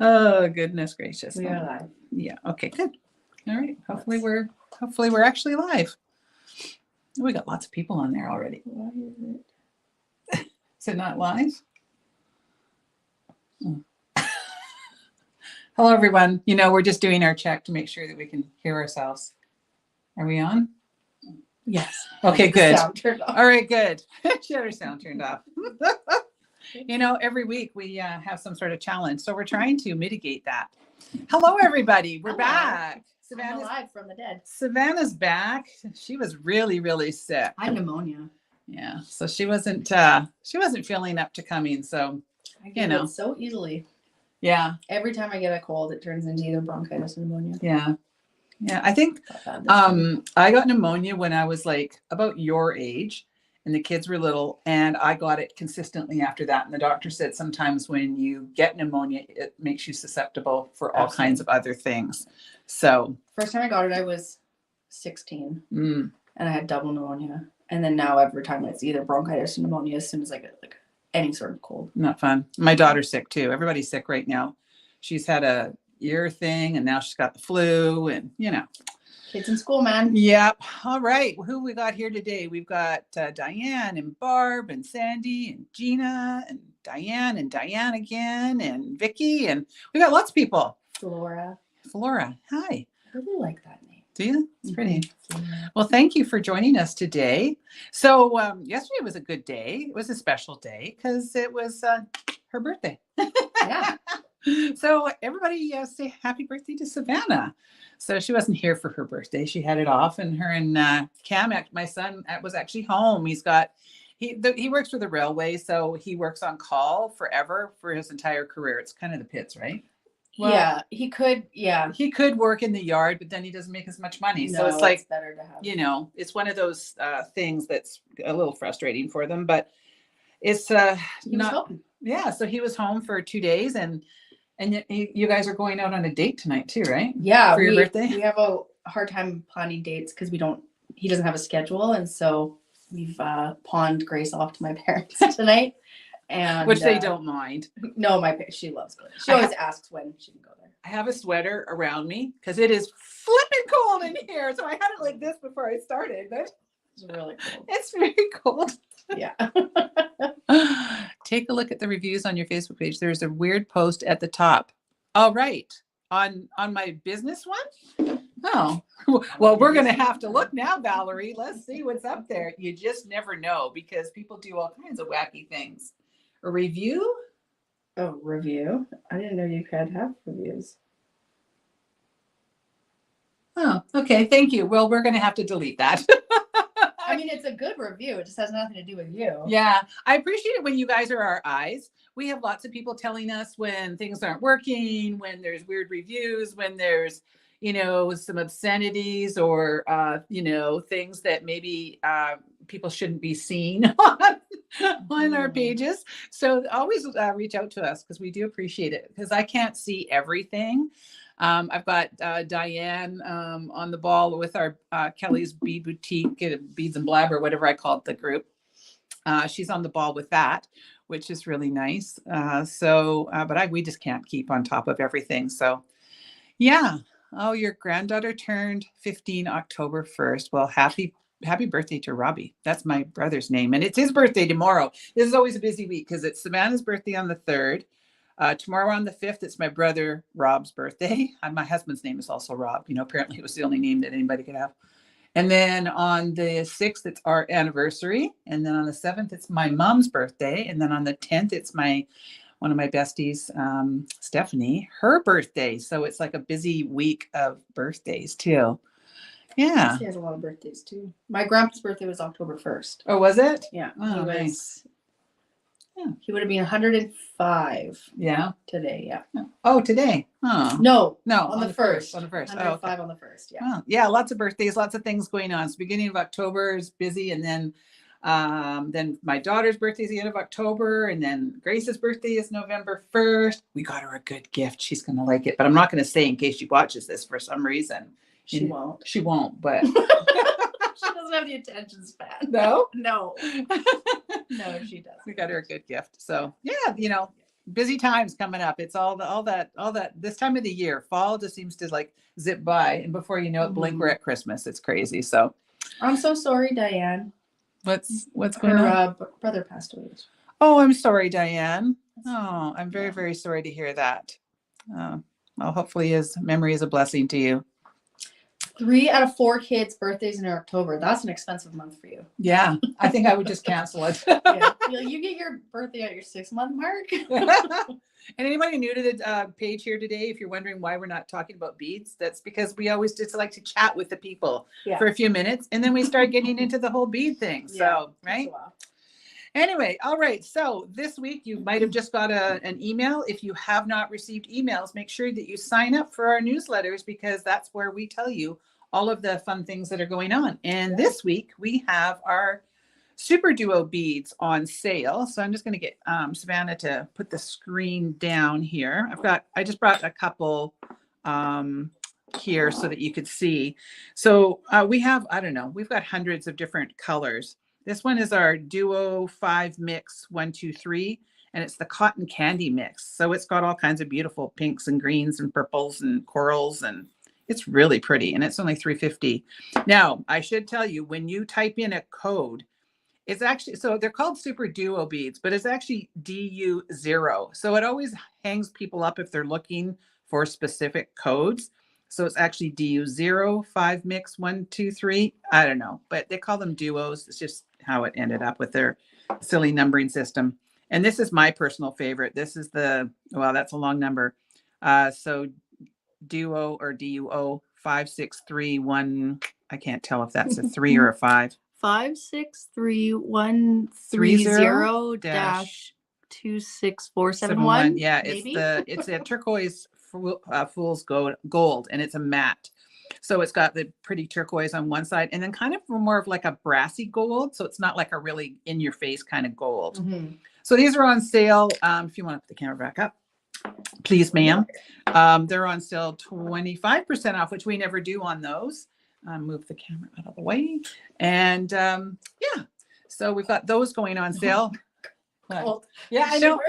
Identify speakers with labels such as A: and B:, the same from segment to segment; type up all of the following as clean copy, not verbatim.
A: Oh, goodness gracious.
B: We are live.
A: Yeah. Okay, good. All right. Hopefully we're actually live. We got lots of people on there already.
B: Why is it?
A: Is it not live? Hello, everyone. We're just doing our check to make sure that we can hear ourselves. Are we on? Yes. Okay, good.
B: Sound turned off.
A: All right, good. She had her sound turned off. Every week we have some sort of challenge, so we're trying to mitigate that. Hello, everybody. We're back.
B: Savannah's alive from the dead.
A: Savannah's back. She was really, really sick.
B: I had pneumonia.
A: Yeah, so she wasn't feeling up to coming. So
B: I get it so easily.
A: Yeah.
B: Every time I get a cold, it turns into either bronchitis or pneumonia.
A: Yeah. Yeah. I think I got pneumonia when I was like about your age, and the kids were little, and I got it consistently after that. And the doctor said sometimes when you get pneumonia, it makes you susceptible for all kinds of other things. So
B: first time I got it, I was 16 and I had double pneumonia. And then now every time it's either bronchitis or pneumonia as soon as I get like any sort of cold.
A: Not fun. My daughter's sick too. Everybody's sick right now. She's had a ear thing and now she's got the flu and
B: Kids in school, man.
A: Yep. All right. Who we got here today? We've got Diane and Barb and Sandy and Gina and Diane again and Vicky, and we got lots of people.
B: Flora.
A: Hi.
B: I really like that name.
A: Do you? It's pretty. Well, thank you for joining us today. So yesterday was a good day. It was a special day because it was her birthday.
B: Yeah.
A: So everybody say happy birthday to Savannah. So she wasn't here for her birthday. She had it off, and her and Cam, my son, was actually home. He works for the railway, so he works on call forever for his entire career. It's kind of the pits, right?
B: Well, yeah, he could. Yeah,
A: he could work in the yard, but then he doesn't make as much money.
B: No,
A: so it's like,
B: it's better to have.
A: It's one of those things that's a little frustrating for them. But it's not. Yeah, so he was home for 2 days, and you guys are going out on a date tonight too, right?
B: Yeah,
A: for your birthday.
B: We have a hard time planning dates because he doesn't have a schedule, and so we've pawned Grace off to my parents tonight, and
A: which they don't mind.
B: No, she loves going. She always asks when she can go there.
A: I have a sweater around me because it is flipping cold in here, so I had it like this before I started. But
B: it's really cold.
A: It's very cold.
B: Yeah.
A: Take a look at the reviews on your Facebook page. There's a weird post at the top. All right. On my business one? Oh, well, we're going to have to look now, Valerie. Let's see what's up there. You just never know because people do all kinds of wacky things. A review?
B: Oh, review? I didn't know you could have reviews.
A: Oh, okay. Thank you. Well, we're going to have to delete that.
B: I mean, it's a good review. It just has nothing to do with you.
A: Yeah. I appreciate it when you guys are our eyes. We have lots of people telling us when things aren't working, when there's weird reviews, when there's, some obscenities or, things that maybe people shouldn't be seen on our pages. So always reach out to us because we do appreciate it because I can't see everything. I've got Diane on the ball with our Kellie's Bead Boutique, Beads and Blab, or whatever I call it, the group. She's on the ball with that, which is really nice. But we just can't keep on top of everything. So, yeah. Oh, your granddaughter turned 15 October 1st. Well, happy birthday to Robbie. That's my brother's name. And it's his birthday tomorrow. This is always a busy week because it's Savannah's birthday on the 3rd. Tomorrow on the 5th, it's my brother Rob's birthday. And my husband's name is also Rob. Apparently it was the only name that anybody could have. And then on the 6th, it's our anniversary. And then on the 7th, it's my mom's birthday. And then on the 10th, it's one of my besties, Stephanie, her birthday. So it's like a busy week of birthdays too. Yeah.
B: She has a lot of birthdays too. My grandpa's birthday was October 1st.
A: Oh, was it?
B: Yeah.
A: Oh, nice.
B: Yeah. He would have been 105.
A: Yeah.
B: Today, yeah.
A: Oh, today? Oh.
B: No, on the 1st.
A: On the 1st.
B: 105 on the 1st, yeah.
A: Oh, yeah, lots of birthdays, lots of things going on. So beginning of October is busy, and then my daughter's birthday is the end of October, and then Grace's birthday is November 1st. We got her a good gift. She's going to like it, but I'm not going to say in case she watches this for some reason.
B: She won't.
A: She won't, but...
B: She doesn't have the attention span.
A: No?
B: No. No, she doesn't.
A: We got her a good gift. So, yeah, busy times coming up. It's all that this time of the year. Fall just seems to like zip by, and before you know it, blink, we're at Christmas. It's crazy. So
B: I'm so sorry, Diane.
A: What's going on?
B: Her brother passed away.
A: Oh, I'm sorry, Diane. Oh, I'm very, very sorry to hear that. Well, hopefully his memory is a blessing to you.
B: 3 out of 4 kids' birthdays in October. That's an expensive month for you.
A: Yeah, I think I would just cancel it.
B: Yeah. You get your birthday at your 6-month mark.
A: And anybody new to the page here today, if you're wondering why we're not talking about beads, that's because we always just like to chat with the people for a few minutes, and then we start getting into the whole bead thing. So, right? Anyway, all right. So this week you might have just got an email. If you have not received emails, make sure that you sign up for our newsletters, because that's where we tell you all of the fun things that are going on. And this week we have our Super Duo beads on sale. So I'm just going to get Savannah to put the screen down here. I just brought a couple here so that you could see. So we have, I don't know, we've got hundreds of different colors. This one is our Duo 5 Mix 1, 2, 3, and it's the cotton candy mix. So it's got all kinds of beautiful pinks and greens and purples and corals, and it's really pretty, and it's only $3.50. Now, I should tell you, when you type in a code, it's actually, so they're called Super Duo beads, but it's actually DU0. So it always hangs people up if they're looking for specific codes. So it's actually DU0, 5 Mix 1, 2, 3. I don't know, but they call them duos. It's just how it ended up with their silly numbering system. And this is my personal favorite. This is well, that's a long number. So Duo or DUO 5631. I can't tell if that's a 3 or a 5.
B: 563130-26471.
A: Yeah, it's a turquoise fool's gold, and it's a matte. So it's got the pretty turquoise on one side, and then kind of more of like a brassy gold. So it's not like a really in your face kind of gold. Mm-hmm. So these are on sale. If you want to put the camera back up, please, ma'am. They're on sale 25% off, which we never do on those. Move the camera out of the way. And yeah, so we've got those going on sale. Cold. Yeah, I know.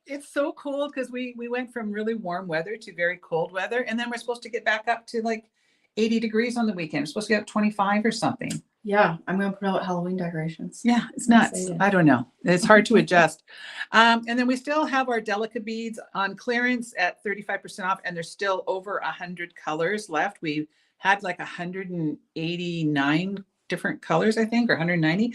A: It's so cold because we went from really warm weather to very cold weather, and then we're supposed to get back up to like 80 degrees on the weekend. We're supposed to get up 25 or something.
B: Yeah, I'm gonna put out Halloween decorations.
A: Yeah, it's nuts. I don't know. It's hard to adjust. And then we still have our Delica beads on clearance at 35% off, and there's still over 100 colors left. We had like 189 different colors, I think, or 190,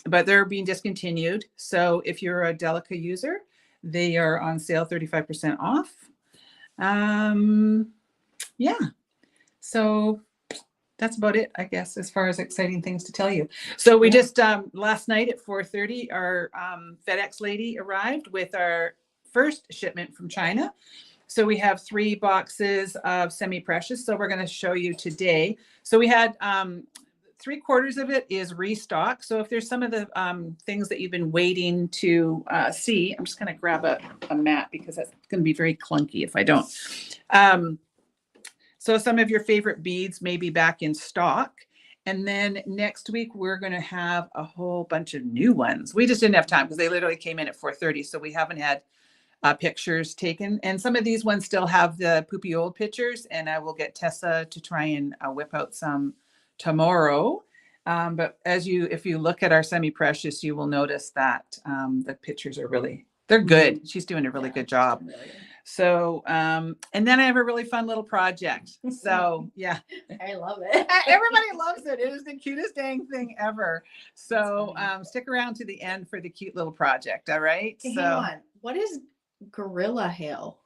A: but they're being discontinued. So if you're a Delica user, they are on sale 35% off. Yeah, so that's about it, I guess, as far as exciting things to tell you. So we just last night at 4:30, our FedEx lady arrived with our first shipment from China. So we have 3 boxes of semi-precious. So we're going to show you today. So we had 3/4 of it is restock. So if there's some of the things that you've been waiting to see, I'm just going to grab a mat because that's going to be very clunky if I don't. So some of your favorite beads may be back in stock. And then next week, we're going to have a whole bunch of new ones. We just didn't have time because they literally came in at 4:30. So we haven't had pictures taken, and some of these ones still have the poopy old pictures, and I will get Tessa to try and whip out some tomorrow. But if you look at our semi-precious, you will notice that the pictures are they're good. She's doing a really good job. Really good. So, and then I have a really fun little project. So yeah.
B: I love it.
A: Everybody loves it. It is the cutest dang thing ever. So stick around to the end for the cute little project. All right.
B: Okay, hang on. What is gorilla hail?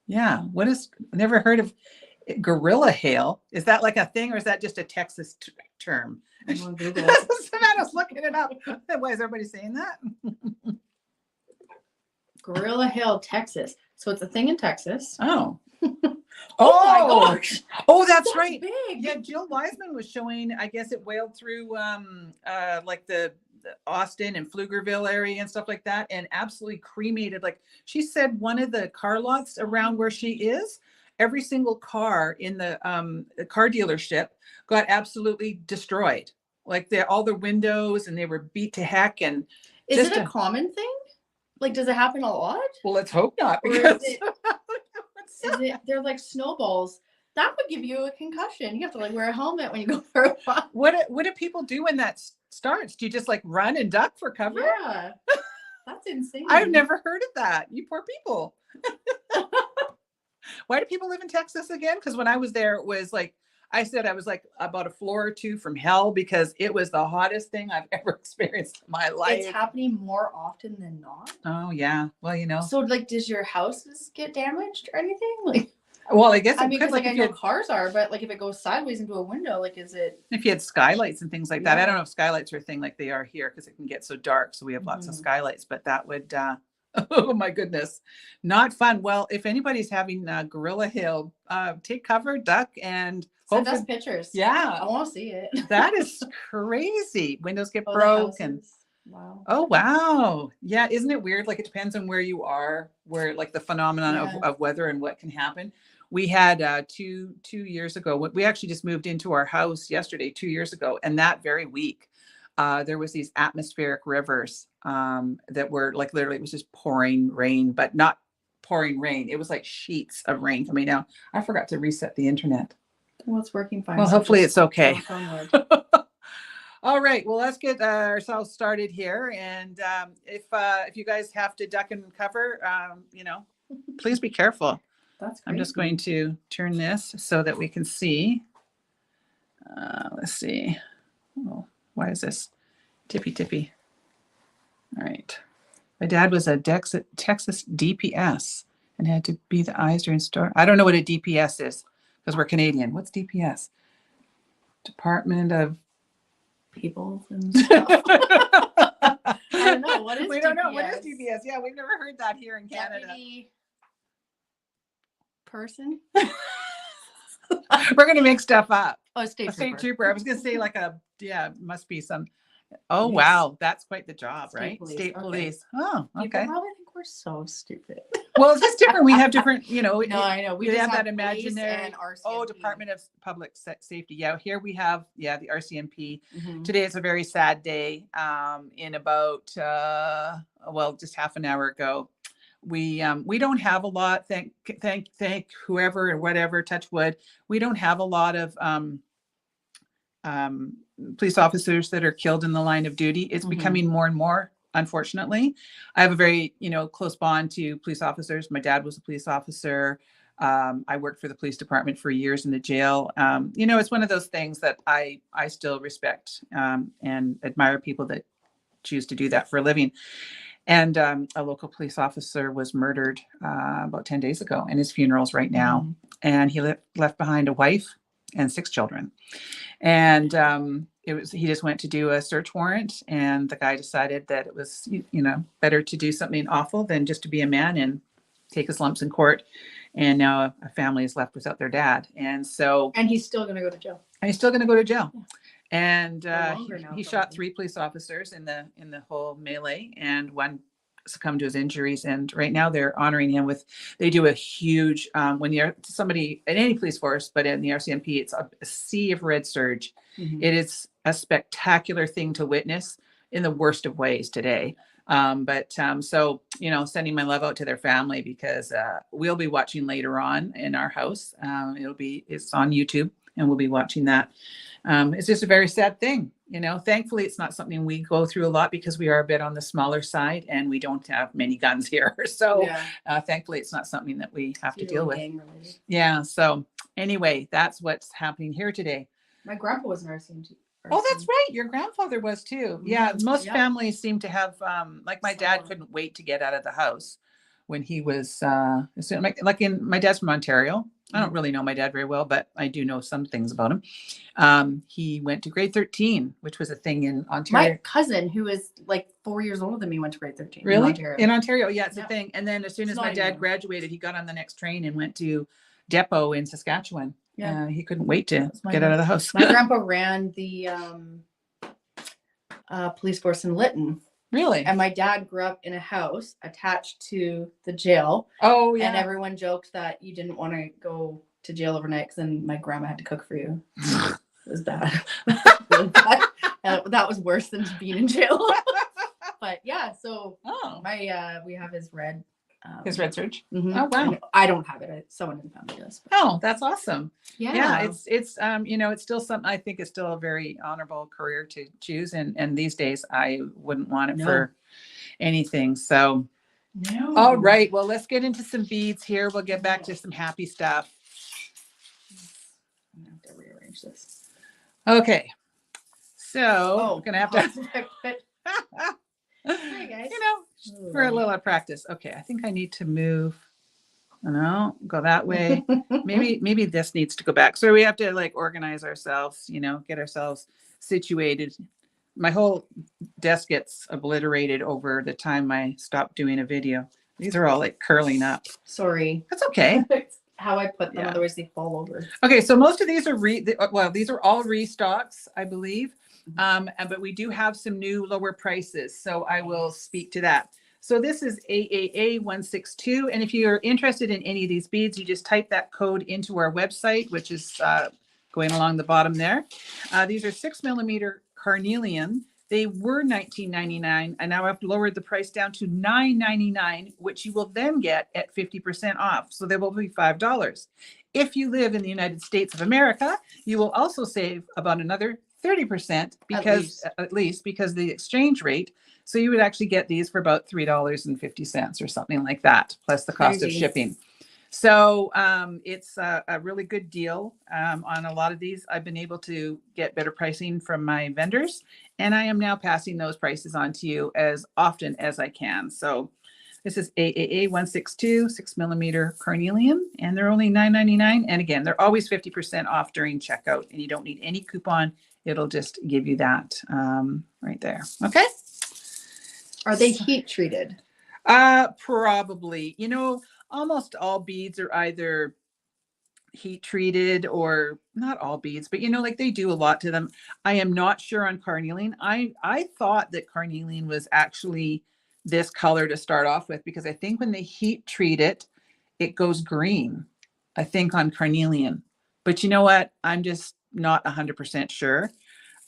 A: Yeah. Never heard of gorilla hail. Is that like a thing, or is that just a Texas term? Savannah's looking it up. Why is everybody saying that?
B: Gorilla hail, Texas. So it's a thing in Texas.
A: Oh.
B: Oh my gosh.
A: Oh, that's right.
B: Big.
A: Yeah, Jill Wiseman was showing, I guess it wailed through like the Austin and Pflugerville area and stuff like that, and absolutely cremated. Like she said, one of the car lots around where she is, every single car in the car dealership got absolutely destroyed. Like all the windows, and they were beat to heck. And
B: is it a common thing? Like, does it happen a lot?
A: Well, let's hope not.
B: Or
A: Because
B: is it, they're like snowballs. That would give you a concussion. You have to like wear a helmet when you go for a walk.
A: what do people do when that starts? Do you just like run and duck for cover?
B: Yeah. That's insane.
A: I've never heard of that. You poor people. Why do people live in Texas again? Because when I was there, it was like, I said I was like about a floor or two from hell because it was the hottest thing I've ever experienced in my life.
B: It's happening more often than not.
A: Oh, yeah. Well, you know.
B: So, like, does your houses get damaged or anything? Like,
A: Well, I guess
B: I
A: it
B: mean,
A: could,
B: because
A: like,
B: like I
A: if you
B: know
A: had,
B: cars are, but like if it goes sideways into a window, like, is it?
A: if you had skylights and things like that. I
B: Yeah.
A: don't know if skylights are a thing like they are here because it can get so dark. So we have lots of
B: Mhm.
A: skylights, but that would, oh my goodness, not fun. Well, if anybody's having Gorilla Hill, take cover, duck, and
B: Send us
A: hopefully,
B: pictures.
A: yeah,
B: I want to see it.
A: that is crazy. Windows get
B: Oh, the
A: broke and
B: houses. Wow.
A: oh wow, yeah, isn't it weird? Like it depends on where you are, where like the phenomenon
B: Yeah.
A: of weather and what can happen. We had 2 years ago. We actually just moved into our house yesterday, 2 years ago, and that very week, there was these atmospheric rivers that were like literally it was just pouring rain, but not pouring rain. It was like sheets of rain coming down. I forgot to reset the internet.
B: Well, it's working fine.
A: Well,
B: so
A: hopefully
B: just
A: it's okay.
B: knock on wood.
A: All right. Well, let's get ourselves started here. And if you guys have to duck and cover, please be careful.
B: That's
A: I'm just
B: crazy.
A: going to turn this so that we can see. Let's see. Oh, why is this tippy? All right. My dad was a Texas DPS and had to be the eyes during store. I don't know what a DPS is because we're Canadian. What's DPS? Department of
B: People and stuff. I don't know. What is
A: We don't know. What is
B: DPS?
A: DPS? Yeah, we've never heard that here in Canada.
B: Deputy person?
A: We're going to make stuff up.
B: Oh, state
A: A state
B: trooper.
A: trooper. I was going to say must be some. Oh,
B: Yes.
A: wow. That's quite the job,
B: State
A: right?
B: police,
A: State
B: okay.
A: police. Oh,
B: People
A: okay.
B: probably think we're so stupid.
A: Well, it's just different. We have different,
B: No, I know. We
A: they
B: just
A: have that
B: police
A: imaginary.
B: and RCMP.
A: Oh, Department of Public Safety. Yeah, here we have, the RCMP.
B: Mhm.
A: Today is a very sad day. In about, just half an hour ago, we don't have a lot. Thank whoever or whatever. Touch wood. We don't have a lot of police officers that are killed in the line of duty. It's
B: Mhm.
A: becoming more and more. Unfortunately, I have a very close bond to police officers. My dad was a police officer. I worked for the police department for years in the jail. It's one of those things that I still respect and admire people that choose to do that for a living. And a local police officer was murdered about 10 days ago, and his funeral's right now.
B: Mhm.
A: And he left behind a wife and 6 children. And he just went to do a search warrant, and the guy decided that it was better to do something awful than just to be a man and take his lumps in court. And now a family is left without their dad, and
B: he's still gonna go to jail.
A: he's still going to go to jail. And
B: longer now,
A: he shot
B: probably.
A: 3 police officers in the whole melee, and one succumbed to his injuries. And right now they're honoring him they do a huge when you're somebody in any police force, but in the RCMP, it's a sea of red surge.
B: Mhm.
A: It is a spectacular thing to witness in the worst of ways today. So sending my love out to their family, because we'll be watching later on in our house. It's on YouTube, and we'll be watching that. It's just a very sad thing. Thankfully it's not something we go through a lot because we are a bit on the smaller side and we don't have many guns here. So
B: Yeah.
A: thankfully it's not something that we have to
B: It's
A: deal with.
B: usually gang-related.
A: Yeah. So anyway, that's what's happening here today.
B: My grandpa was an RCMP.
A: Oh, that's right. Your grandfather was too. Yeah. Most
B: Yeah.
A: families seem to have, like my dad
B: Someone.
A: couldn't wait to get out of the house when he was, my dad's from Ontario. I don't really know my dad very well, but I do know some things about him. He went to grade 13, which was a thing in Ontario.
B: My cousin, who is like 4 years older than me, went to grade 13.
A: Really?
B: In Ontario.
A: In Ontario, yeah, it's a
B: Yeah.
A: thing. And then as soon
B: It's
A: as
B: not
A: my dad
B: even-
A: graduated, he got on the next train and went to Depot in Saskatchewan.
B: Yeah.
A: He couldn't wait to
B: That's my
A: get out of the house.
B: My grandpa ran the police force in Lytton.
A: Really?
B: And my dad grew up in a house attached to the jail.
A: Oh, yeah.
B: And everyone joked that you didn't want to go to jail overnight because then my grandma had to cook for you. It was bad. Really bad. That was worse than being in jail. But yeah, so
A: Oh,
B: my we have his red.
A: his red surge.
B: Mhm.
A: Oh, wow.
B: I don't have it. Someone in the family does.
A: Oh, that's awesome.
B: Yeah.
A: Yeah, it's you know, it's still something. I think it's still a very honorable career to choose, and these days I wouldn't want it for anything. So, all right, well, let's get into some beads here. We'll get back to some happy stuff.
B: I'm gonna have to rearrange this.
A: Okay, so I'm gonna have to.
B: Hi guys.
A: You know, for a little practice. Okay, I think I need to move. No, go that way. Maybe this needs to go back. So we have to like organize ourselves, you know, get ourselves situated. My whole desk gets obliterated over the time I stop doing a video. These are all like curling up.
B: Sorry.
A: That's okay.
B: How I put them,
A: Yeah.
B: otherwise they fall over.
A: Okay, so most of these are these are all restocks, I believe. But we do have some new lower prices, so I will speak to that. So this is AAA 162, and if you're interested in any of these beads, you just type that code into our website, which is going along the bottom there. These are 6mm carnelian. They were $19.99, and now I've lowered the price down to $9.99, which you will then get at 50% off. So they will be $5. If you live in the United States of America, you will also save about another 30% because at least because the exchange rate. So you would actually get these for about $3.50 or something like that, plus the cost of shipping. So it's a really good deal on a lot of these. I've been able to get better pricing from my vendors, and I am now passing those prices on to you as often as I can. So this is AAA 162 6mm carnelian, and they're only $9.99. And again, they're always 50% off during checkout, and you don't need any coupon. It'll just give you that right there. Okay.
B: Are they heat treated?
A: Probably. You know, almost all beads are either heat treated or not all beads, but you know, like they do a lot to them. I am not sure on carnelian. I thought that carnelian was actually this color to start off with, because I think when they heat treat it, it goes green, I think, on carnelian. But you know what? I'm just not 100% sure.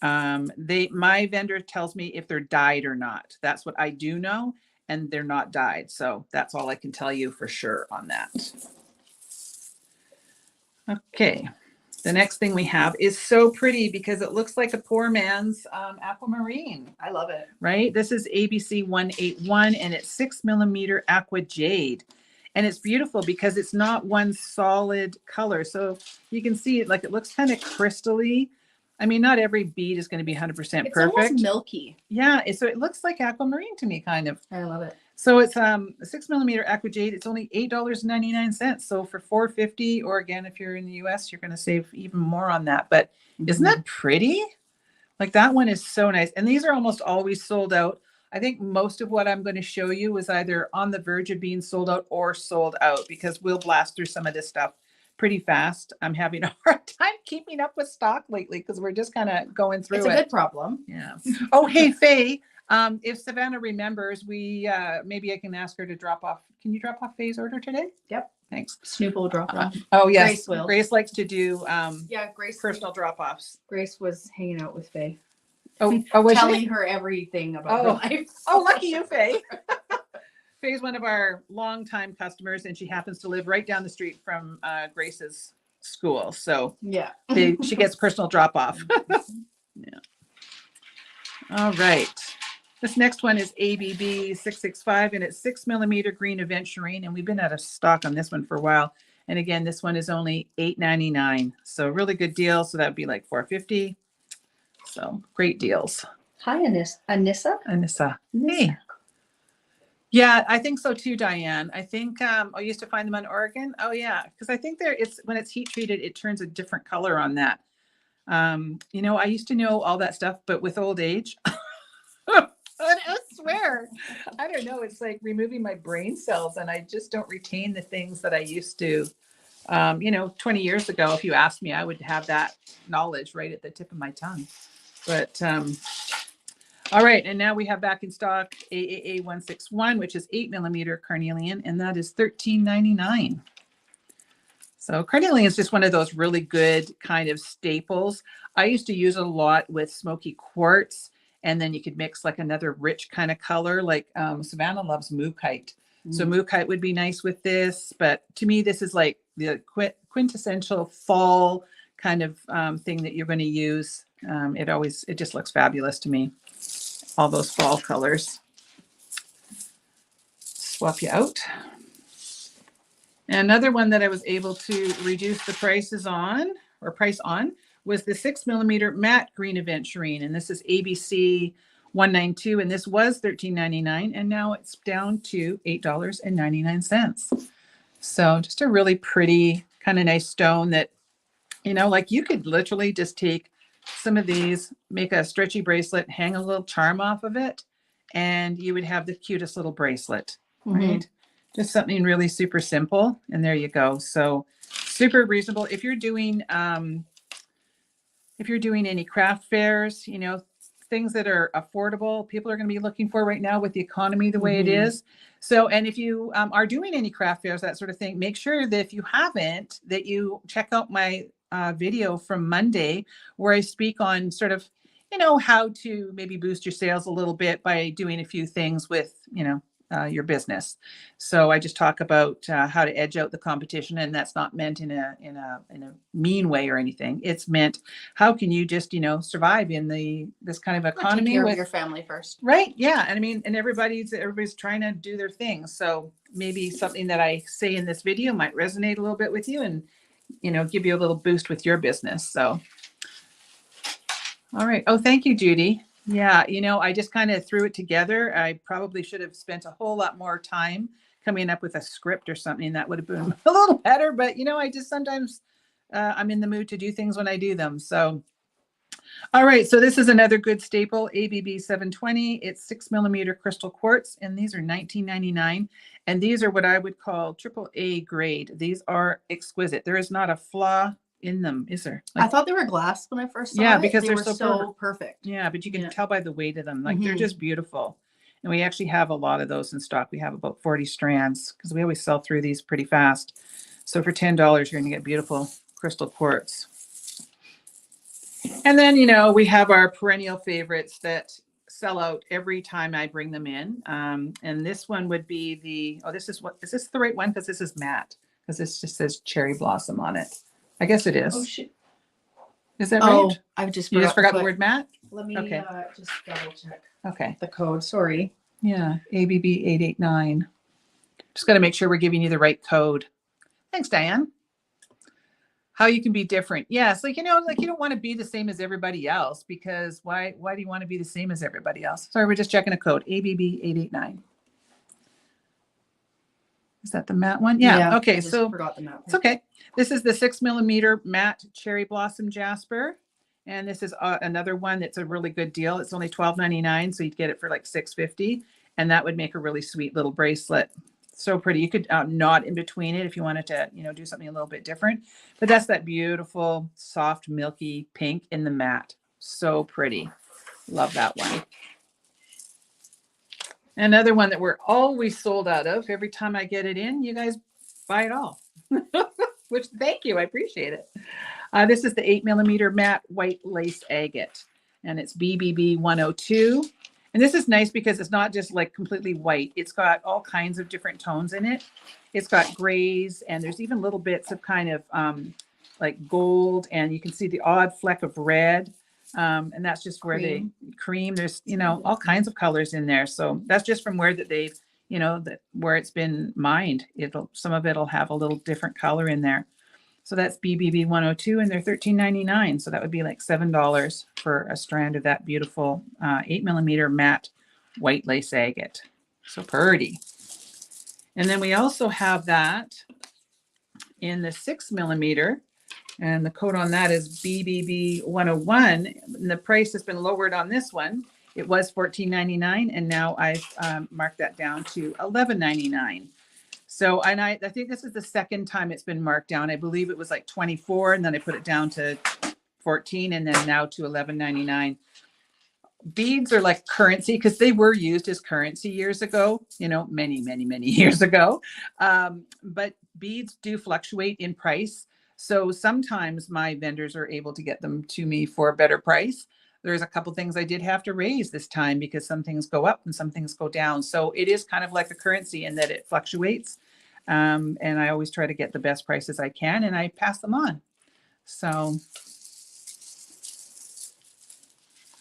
A: My vendor tells me if they're dyed or not. That's what I do know, and they're not dyed. So that's all I can tell you for sure on that. Okay. The next thing we have is so pretty because it looks like a poor man's aquamarine.
B: I love it.
A: Right? This is ABC 181, and it's 6mm aqua jade. And it's beautiful because it's not one solid color. So you can see it, like it looks kind of crystally. I mean, not every bead is going to be 100% perfect.
B: It's almost milky.
A: Yeah. So it looks like aquamarine to me, kind of.
B: I love it.
A: So it's 6mm aqua jade. It's only $8.99. So for $4.50, or again, if you're in the US, you're going to save even more on that. But isn't that pretty? Like that one is so nice. And these are almost always sold out. I think most of what I'm going to show you is either on the verge of being sold out or sold out, because we'll blast through some of this stuff pretty fast. I'm having a hard time keeping up with stock lately because we're just kind of going through it.
B: It's a good problem.
A: Yeah. Oh, hey, Faye. If Savannah remembers, we maybe I can ask her to drop off. Can you drop off Faye's order today?
B: Yep.
A: Thanks.
B: Snoop will drop off.
A: Oh yes,
B: Grace will.
A: Grace likes to do
B: Grace
A: personal drop-offs.
B: Grace was hanging out with Faye.
A: Oh,
B: telling her everything about her life.
A: Oh, lucky you, Faye. Faye's one of our longtime customers, and she happens to live right down the street from Grace's school. So
B: yeah,
A: she gets personal drop-off. Yeah. All right. This next one is ABB 665, and it's 6mm green aventurine, and we've been out of stock on this one for a while. And again, this one is only $8.99, so really good deal. So that'd be like $4.50. So great deals.
B: Hi, Anissa.
A: Hey. Yeah, I think so too, Diane. I think I used to find them on Oregon. Oh yeah, because I think when it's heat treated, it turns a different color on that. You know, I used to know all that stuff, but with old age, I swear, I don't know. It's like removing my brain cells, and I just don't retain the things that I used to. You know, 20 years ago, if you asked me, I would have that knowledge right at the tip of my tongue. But all right, and now we have back in stock AAA 161, which is 8mm carnelian, and that is $13.99. So carnelian is just one of those really good kind of staples. I used to use it a lot with smoky quartz, And then you could mix like another rich kind of color, like Savannah loves mookite. So mookite would be nice with this, but to me, this is like the quintessential fall kind of thing that you're going to use. It just looks fabulous to me. All those fall colors. Swap you out. And another one that I was able to reduce the price on was the 6mm matte green aventurine. And this is ABC 192, and this was $13.99, and now it's down to $8.99. So just a really pretty, kind of nice stone that, like you could literally just take some of these, make a stretchy bracelet, hang a little charm off of it, and you would have the cutest little bracelet, right? Just something really super simple, and there you go. So super reasonable. If you're doing any craft fairs, things that are affordable, people are going to be looking for right now with the economy the way it is. So, and if you are doing any craft fairs, that sort of thing, make sure that if you haven't, that you check out my video from Monday, where I speak on sort of, how to maybe boost your sales a little bit by doing a few things with, your business. So I just talk about how to edge out the competition, and that's not meant in a mean way or anything. It's meant how can you just survive in this kind of economy,
B: take care of your family first,
A: right? Yeah, and I mean, and everybody's trying to do their thing. So maybe something that I say in this video might resonate a little bit with you, and give you a little boost with your business. So, all right. Oh, thank you, Judy. Yeah, I just kind of threw it together. I probably should have spent a whole lot more time coming up with a script or something that would have been a little better. But, I just sometimes I'm in the mood to do things when I do them. So, all right. So this is another good staple, ABB 720. It's 6mm crystal quartz, and these are $19.99. And these are what I would call AAA grade. These are exquisite. There is not a flaw in them, is there?
B: I thought they were glass when I first saw it.
A: Because
B: they
A: were
B: so perfect.
A: Yeah, but you can tell by the weight of them. Like they're just beautiful. And we actually have a lot of those in stock. We have about 40 strands because we always sell through these pretty fast. So for $10, you're going to get beautiful crystal quartz. And then, we have our perennial favorites that sell out every time I bring them in. And this one would be is this the right one? Because this is matte, because this just says cherry blossom on it. I guess it is.
B: Oh, shit.
A: Is that right?
B: Oh, I just
A: forgot the word matte?
B: Let me just double check.
A: Okay.
B: The code. Sorry.
A: Yeah. ABB 889. Just got to make sure we're giving you the right code. Thanks, Diane. How you can be different. Yes. Like you don't want to be the same as everybody else, because why do you want to be the same as everybody else? Sorry, we're just checking a code. ABB 889. Is that the matte one? Yeah. Okay. So
B: forgot the matte.
A: It's okay. This is the 6mm matte cherry blossom jasper. And this is another one that's a really good deal. It's only $12.99. So you'd get it for like $6.50. And that would make a really sweet little bracelet. So pretty. You could knot in between it if you wanted to, do something a little bit different. But that's that beautiful, soft, milky pink in the matte. So pretty. Love that one. Another one that we're always sold out of. Every time I get it in, you guys buy it all. Which, thank you. I appreciate it. This is the 8mm matte white lace agate. And it's BBB 102. And this is nice because it's not just like completely white. It's got all kinds of different tones in it. It's got grays, and there's even little bits of kind of like gold. And you can see the odd fleck of red. And that's just where cream. There's, all kinds of colors in there. So that's just from where that they've, where it's been mined. Some of it'll have a little different color in there. So that's BBB 102, and they're $13.99. So that would be like $7 for a strand of that beautiful 8mm matte white lace agate. So pretty. And then we also have that in the 6mm. And the code on that is BBB 101. And the price has been lowered on this one. It was $14.99, and now I've marked that down to $11.99. So, and I think this is the second time it's been marked down. I believe it was like 24, and then I put it down to 14, and then now to $11.99. Beads are like currency because they were used as currency years ago, many, many, many years ago. But beads do fluctuate in price. So sometimes my vendors are able to get them to me for a better price. There's a couple things I did have to raise this time because some things go up and some things go down. So it is kind of like a currency in that it fluctuates. And I always try to get the best prices I can, and I pass them on. So,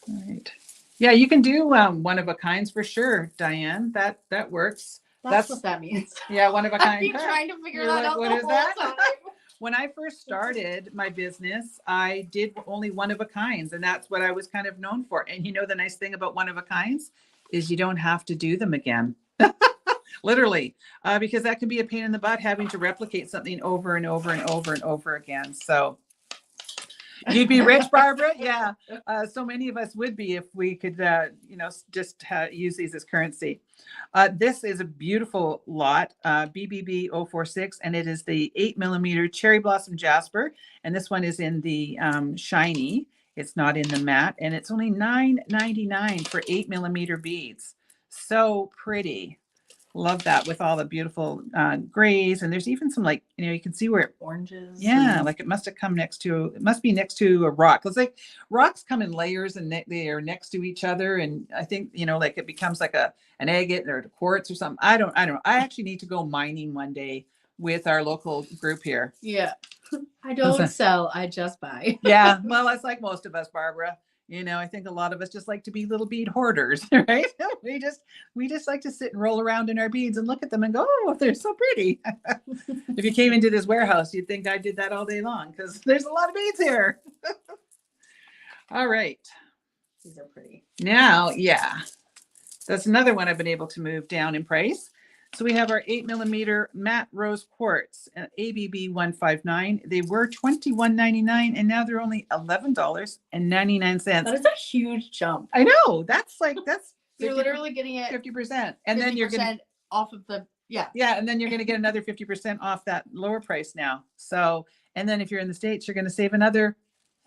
A: all right. Yeah, you can do one of a kinds for sure, Diane. That works.
B: That's what that means.
A: Yeah, one of a kind.
B: I've been trying to figure that out
A: what
B: the
A: is
B: whole
A: that?
B: time.
A: When I first started my business, I did only one of a kinds, and that's what I was kind of known for. And you know, the nice thing about one of a kinds is you don't have to do them again. Literally, because that can be a pain in the butt having to replicate something over and over and over and over again. So you'd be rich, Barbara. Yeah. So many of us would be if we could, just use these as currency. This is a beautiful lot, BBB 046, and it is the 8mm cherry blossom jasper. And this one is in the shiny. It's not in the matte, and it's only $9.99 for 8mm beads. So pretty. Love that with all the beautiful grays. And there's even some, like, you can see where it,
B: oranges.
A: yeah, like it must be next to a rock. It's like rocks come in layers and they are next to each other. And I think, like it becomes like an agate or a quartz or something. I don't know. I actually need to go mining one day with our local group here.
B: Yeah. I don't sell, I just buy.
A: Yeah. Well, it's like most of us, Barbara. I think a lot of us just like to be little bead hoarders, right? We just like to sit and roll around in our beads and look at them and go, oh, they're so pretty. If you came into this warehouse, you'd think I did that all day long because there's a lot of beads here. All right.
B: These are pretty.
A: Now, yeah, that's another one I've been able to move down in price. So we have our 8mm matte rose quartz, ABB 159. They were $21.99 and now they're only $11.99.
B: That is a huge jump.
A: I know. That's
B: you're literally getting it
A: 50%. And then you're going to
B: off of the, yeah.
A: Yeah. And then you're going to get another 50% off that lower price now. So, and then if you're in the States, you're going to save another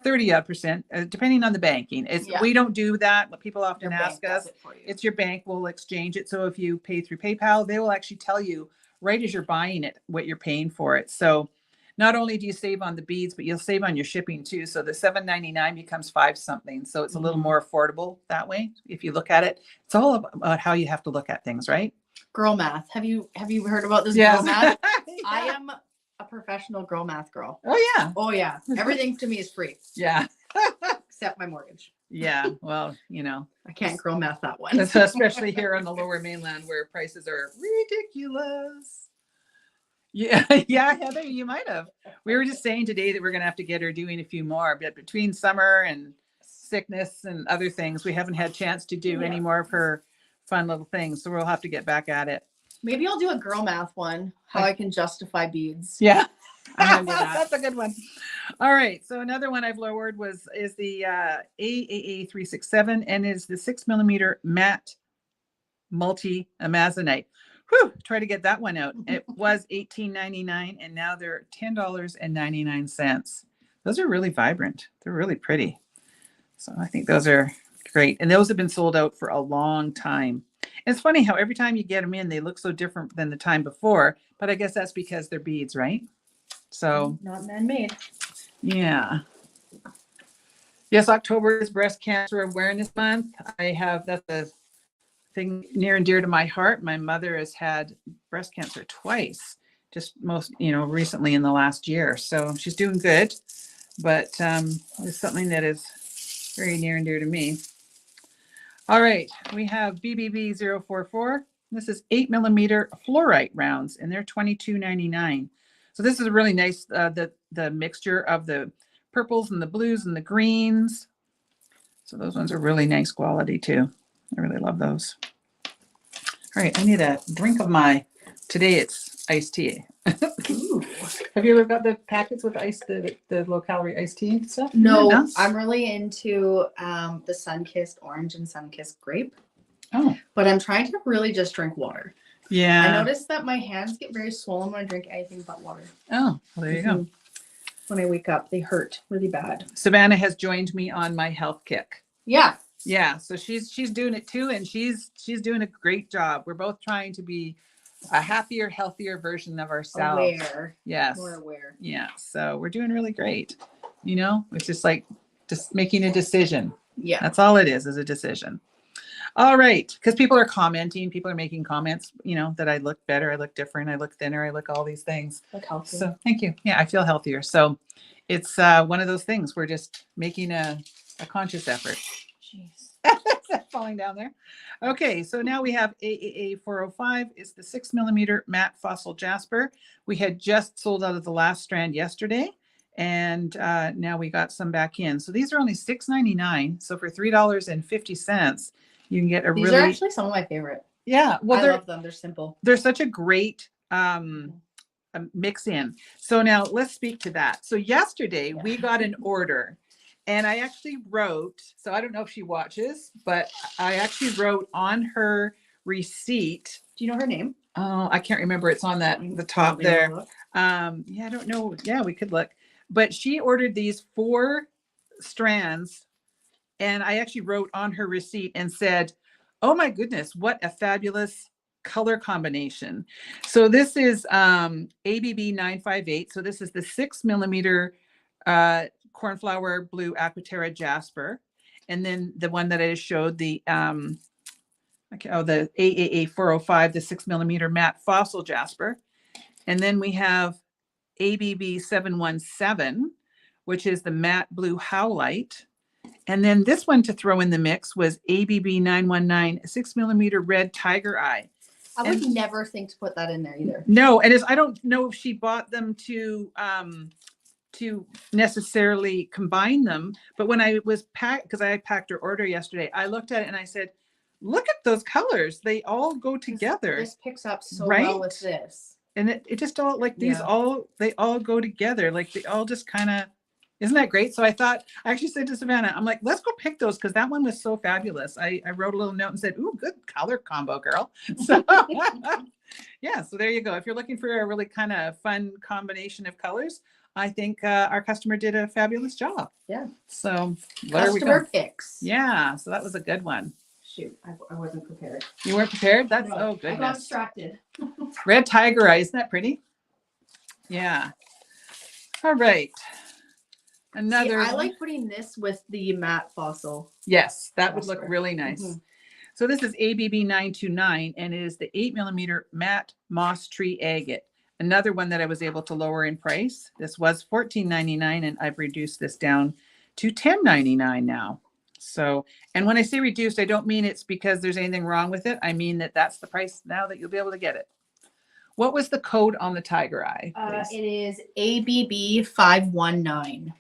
A: 30% depending on the banking. We don't do that. What people often ask us, it's your bank will exchange it. So if you pay through PayPal, they will actually tell you right as you're buying it what you're paying for it. So not only do you save on the beads, but you'll save on your shipping too. So the $7.99 becomes $5 something. So it's a little more affordable that way. If you look at it, it's all about how you have to look at things, right?
B: Girl math. Have you heard about this?
A: Yes.
B: Girl math?
A: Yeah.
B: I am a professional girl math girl.
A: Oh yeah.
B: Oh yeah. Everything to me is free.
A: Yeah.
B: Except my mortgage.
A: Yeah. Well,
B: I can't girl math that one.
A: Especially here on the lower mainland where prices are ridiculous. Yeah. Yeah, Heather, you might have. We were just saying today that we're going to have to get her doing a few more, but between summer and sickness and other things, we haven't had a chance to do any more of her fun little things. So we'll have to get back at it.
B: Maybe I'll do a girl math one. How I can justify beads.
A: Yeah.
B: I'm gonna do that.
A: That's a good one. All right. So another one I've lowered is the AAA 367 and is the 6mm matte multi amazonite. Whew, try to get that one out. It was $18.99 and now they're $10.99. Those are really vibrant. They're really pretty. So I think those are great. And those have been sold out for a long time. It's funny how every time you get them in, they look so different than the time before, but I guess that's because they're beads, right? So
B: not man-made.
A: Yeah. Yes, October is Breast Cancer Awareness Month. That's a thing near and dear to my heart. My mother has had breast cancer twice, just recently in the last year. So she's doing good, but it's something that is very near and dear to me. All right, we have BBB 044. This is 8mm fluorite rounds, and they're $22.99. So this is a really nice, the mixture of the purples and the blues and the greens. So those ones are really nice quality too. I really love those. All right, I need a drink of today it's iced tea. Ooh. Have you ever got the packets with the low calorie iced tea and stuff?
B: No, I'm really into the sun-kissed orange and sun-kissed grape.
A: Oh.
B: But I'm trying to really just drink water.
A: Yeah.
B: I noticed that my hands get very swollen when I drink anything but water.
A: Oh, well, there you go.
B: When I wake up, they hurt really bad.
A: Savannah has joined me on my health kick.
B: Yeah.
A: Yeah. So she's doing it too, and she's doing a great job. We're both trying to be a happier, healthier version of ourselves.
B: Aware.
A: Yes.
B: More aware.
A: Yeah. So we're doing really great. It's just like making a decision.
B: Yeah.
A: That's all it is a decision. All right. Because people are commenting, people are making comments, you know, that I look better, I look different, I look thinner, I look all these things.
B: Look healthy.
A: So thank you. Yeah, I feel healthier. So it's one of those things. We're just making a conscious effort.
B: Jeez.
A: Is that falling down there? Okay, so now we have AAA 405. It's the 6mm matte fossil jasper. We had just sold out of the last strand yesterday, and now we got some back in. So these are only $6.99. So for $3.50, you can get a
B: These
A: really.
B: are actually some of my favorite.
A: Yeah, well,
B: I love them. They're simple.
A: They're such a great mix in. So now let's speak to that. So yesterday we got an order. And I actually wrote, so I don't know if she watches, but I actually wrote on her receipt.
B: Do you know her name?
A: Oh, I can't remember. It's on the top there. Yeah, I don't know. Yeah, we could look. But she ordered these 4 strands, and I actually wrote on her receipt and said, "Oh my goodness, what a fabulous color combination." So this is ABB 958. So this is the 6mm cornflower blue aquaterra jasper, and then the one that I just showed, the the AAA 405, the 6mm matte fossil jasper, and then we have ABB 717, which is the matte blue howlite, and then this one to throw in the mix was ABB 919 6mm red tiger eye.
B: I would never think to put that in there either.
A: No, and I don't know if she bought them to necessarily combine them, but when I was because I packed her order yesterday, I looked at it and I said, look at those colors, they all go together.
B: This picks up so well with this,
A: and it just all like these they all go together, like they all just kind of, isn't that great? So I thought, I actually said to Savannah, I'm like, let's go pick those, because that one was so fabulous. I wrote a little note and said, ooh, good color combo, girl. So yeah, so there you go. If you're looking for a really kind of fun combination of colors, I think our customer did a fabulous job.
B: Yeah.
A: So
B: customer picks.
A: Yeah. So that was a good one.
B: Shoot, I wasn't prepared.
A: You weren't prepared? That's oh goodness. I
B: got distracted.
A: Red tiger eye, isn't that pretty? Yeah. All right. Another.
B: See, I like putting this with the matte fossil.
A: Yes, that would look really nice. Mm-hmm. So this is ABB 929, and it is the 8mm matte moss tree agate. Another one that I was able to lower in price. This was $14.99, and I've reduced this down to $10.99 now. So, and when I say reduced, I don't mean it's because there's anything wrong with it. I mean that that's the price now that you'll be able to get it. What was the code on the tiger eye?
B: It is ABB 519.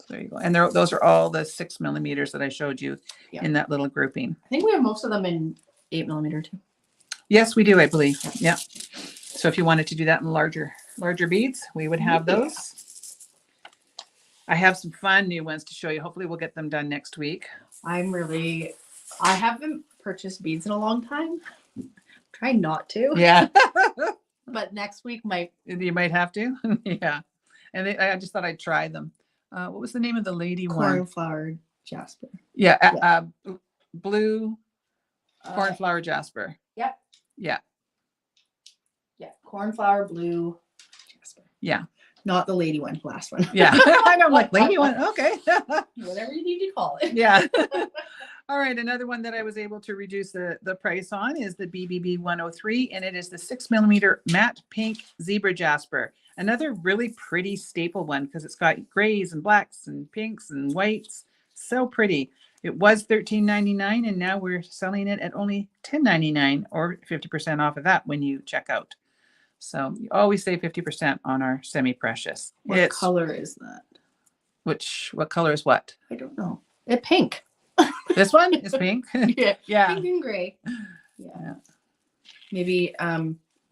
A: There you go. And those are all the 6mm that I showed you in that little grouping.
B: I think we have most of them in 8mm too.
A: Yes, we do, I believe. Yeah. So if you wanted to do that in larger beads, we would have those. I have some fun new ones to show you. Hopefully we'll get them done next week. I
B: haven't purchased beads in a long time. Try not to.
A: Yeah.
B: But next week
A: you might have to. Yeah. And I just thought I'd try them. What was the name of the lady one?
B: Cornflower jasper.
A: Yeah. Blue cornflower jasper.
B: Yep.
A: Yeah.
B: Yeah. Cornflower blue jasper.
A: Yeah.
B: Not the lady one, last one.
A: Yeah. I know, I'm like, lady one. Okay.
B: Whatever you need to call it.
A: Yeah. All right. Another one that I was able to reduce the price on is the BBB 103, and it is the 6mm matte pink zebra jasper. Another really pretty staple one, because it's got grays and blacks and pinks and whites. So pretty. It was $13.99, and now we're selling it at only $10.99, or 50% off of that when you check out. So you always save 50% on our semi-precious.
B: What color is that?
A: What color is what?
B: I don't know. It's pink.
A: This one is pink.
B: Yeah.
A: Yeah.
B: Pink and gray. Yeah. Maybe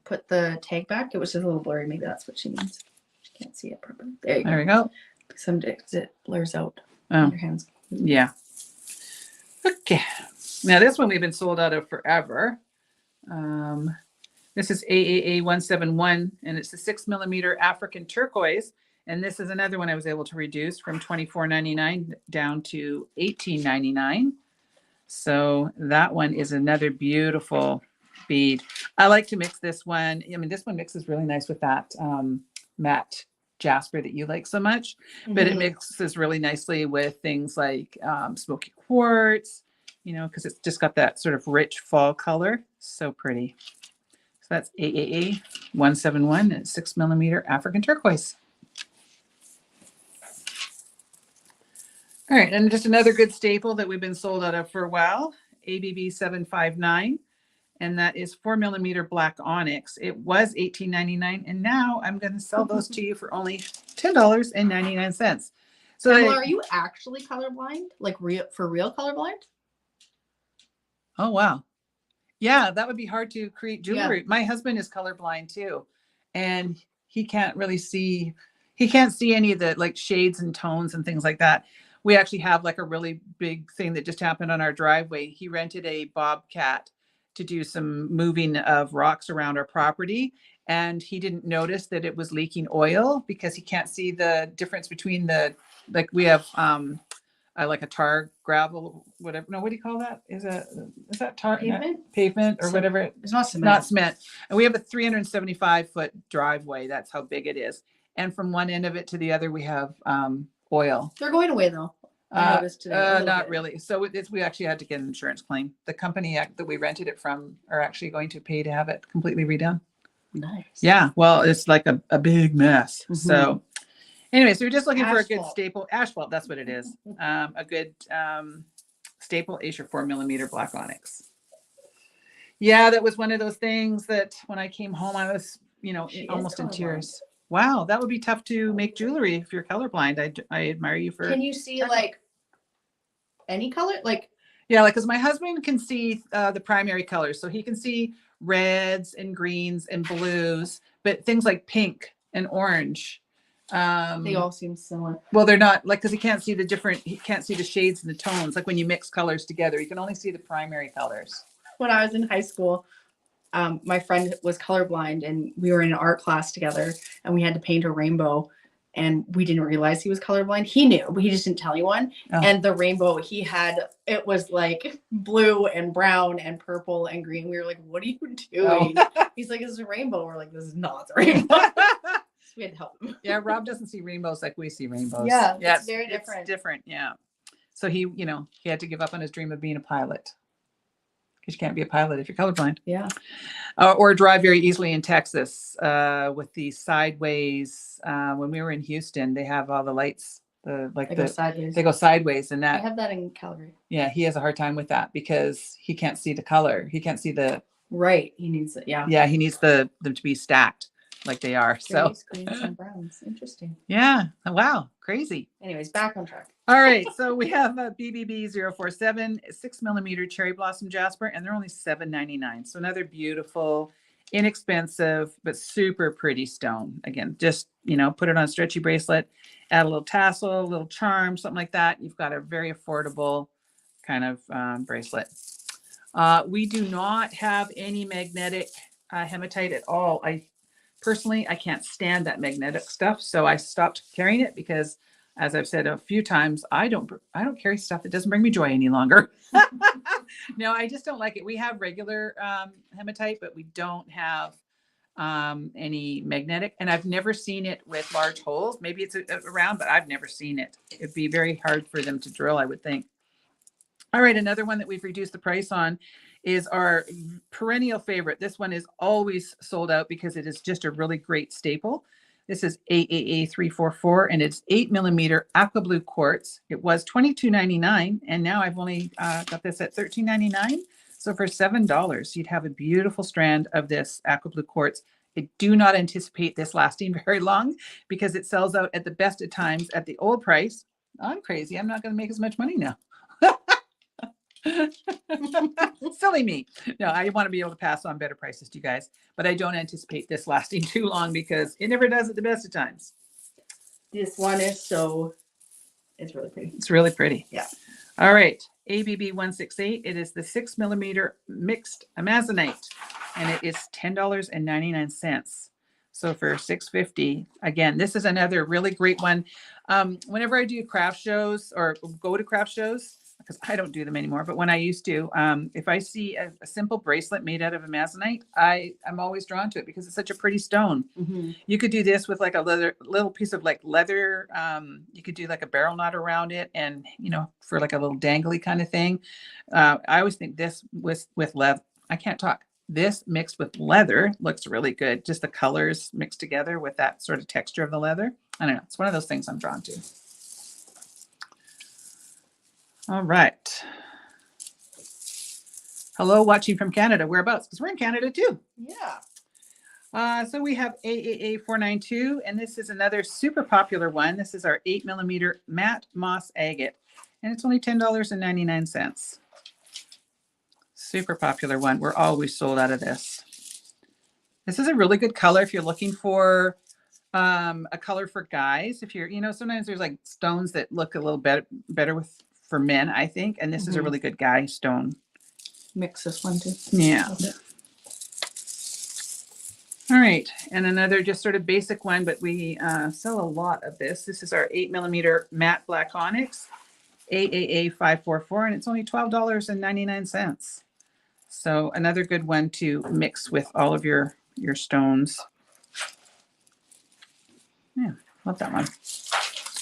B: put the tag back. It was just a little blurry. Maybe that's what she means. She can't see it properly. There we go. Some days it blurs out on your hands.
A: Yeah. Okay. Now this one we've been sold out of forever. This is AAA 171, and it's the 6mm African turquoise. And this is another one I was able to reduce from $24.99 down to $18.99. So that one is another beautiful bead. I like to mix this one. I mean, this one mixes really nice with that matte jasper that you like so much, but it mixes really nicely with things like smoky quartz, you know, because it's just got that sort of rich fall color. So pretty. So that's AAA 171 and 6mm African turquoise. All right, and just another good staple that we've been sold out of for a while, ABB 759, and that is 4mm black onyx. It was $18.99, and now I'm going to sell those to you for only $10.99. So,
B: Pamela, are you actually colorblind? Like real colorblind?
A: Oh wow, yeah, that would be hard to create jewelry. Yeah. My husband is colorblind too, and he can't really see. He can't see any of the like shades and tones and things like that. We actually have like a really big thing that just happened on our driveway. He rented a bobcat to do some moving of rocks around our property. And he didn't notice that it was leaking oil because he can't see the difference between the, like we have like a tar gravel, whatever. No, what do you call that? Is that tar? Pavement or whatever.
B: It's not cement.
A: Not cement. And we have a 375-foot driveway. That's how big it is. And from one end of it to the other, we have oil.
B: They're going away though. I noticed today.
A: Not really. So we actually had to get an insurance claim. The company that we rented it from are actually going to pay to have it completely redone.
B: Nice.
A: Yeah. Well, it's like a big mess. So anyway, so we're just looking for a good staple. Asphalt, that's what it is. A good staple is your 4mm black onyx. Yeah, that was one of those things that when I came home, I was, almost in tears. Wow, that would be tough to make jewelry if you're colorblind. I admire you for.
B: Can you see like any color? Like
A: yeah, like because my husband can see the primary colors, so he can see reds and greens and blues, but things like pink and orange.
B: They all seem similar.
A: Well, they're not like because he can't see the shades and the tones. Like when you mix colors together, you can only see the primary colors.
B: When I was in high school, my friend was colorblind and we were in an art class together and we had to paint a rainbow and we didn't realize he was colorblind. He knew, but he just didn't tell anyone. Oh. And the rainbow he had, it was like blue and brown and purple and green. We were like, what are you doing? Oh. He's like, this is a rainbow. We're like, this is not the rainbow. So we had to help him.
A: Yeah, Rob doesn't see rainbows like we see rainbows.
B: Yeah, it's very different.
A: It's different, yeah. So he had to give up on his dream of being a pilot. Because you can't be a pilot if you're colorblind.
B: Yeah.
A: Or drive very easily in Texas with the sideways. When we were in Houston, they have all the lights. They go sideways. They go sideways, and that.
B: I have that in Calgary.
A: Yeah, he has a hard time with that because he can't see the color. He can't see the.
B: Right. He needs it. Yeah.
A: Yeah, he needs them to be stacked like they are.
B: Grays, greens, and browns. Interesting.
A: Yeah. Wow. Crazy.
B: Anyways, back on track.
A: All right, so we have a BBB 047, 6mm cherry blossom jasper, and they're only $7.99. So another beautiful, inexpensive, but super pretty stone. Again, just, put it on a stretchy bracelet, add a little tassel, a little charm, something like that. You've got a very affordable kind of bracelet. We do not have any magnetic hematite at all. I can't stand that magnetic stuff, so I stopped carrying it because as I've said a few times, I don't carry stuff that doesn't bring me joy any longer. No, I just don't like it. We have regular hematite, but we don't have any magnetic. And I've never seen it with large holes. Maybe it's around, but I've never seen it. It'd be very hard for them to drill, I would think. All right, another one that we've reduced the price on is our perennial favorite. This one is always sold out because it is just a really great staple. This is AAA 344, and it's 8mm aqua blue quartz. It was $22.99, and now I've only got this at $13.99. So for $7, you'd have a beautiful strand of this aqua blue quartz. I do not anticipate this lasting very long because it sells out at the best of times at the old price. I'm crazy. I'm not going to make as much money now. Silly me. No, I want to be able to pass on better prices to you guys, but I don't anticipate this lasting too long because it never does at the best of times.
B: This one it's really pretty.
A: It's really pretty.
B: Yeah.
A: All right. ABB 168. It is the 6mm mixed amazonite, and it is $10.99. So for $6.50, again, this is another really great one. Whenever I do craft shows or go to craft shows, because I don't do them anymore, but when I used to, if I see a simple bracelet made out of amazonite, I'm always drawn to it because it's such a pretty stone. You could do this with like a little piece of like leather. You could do like a barrel knot around it, and for like a little dangly kind of thing. I always think this with leather. I can't talk. This mixed with leather looks really good. Just the colors mixed together with that sort of texture of the leather. I don't know. It's one of those things I'm drawn to. All right. Hello, watching from Canada. Whereabouts? Because we're in Canada too.
B: Yeah.
A: So we have AAA 492, and this is another super popular one. This is our 8mm matte moss agate, and it's only $10.99. Super popular one. We're always sold out of this. This is a really good color if you're looking for a color for guys. If you're, sometimes there's like stones that look a little better for men, I think. And this is a really good guy stone.
B: Mix this one too.
A: Yeah. All right. And another just sort of basic one, but we sell a lot of this. This is our 8mm matte black onyx, AAA 544, and it's only $12.99. So another good one to mix with all of your stones. Yeah, love that one.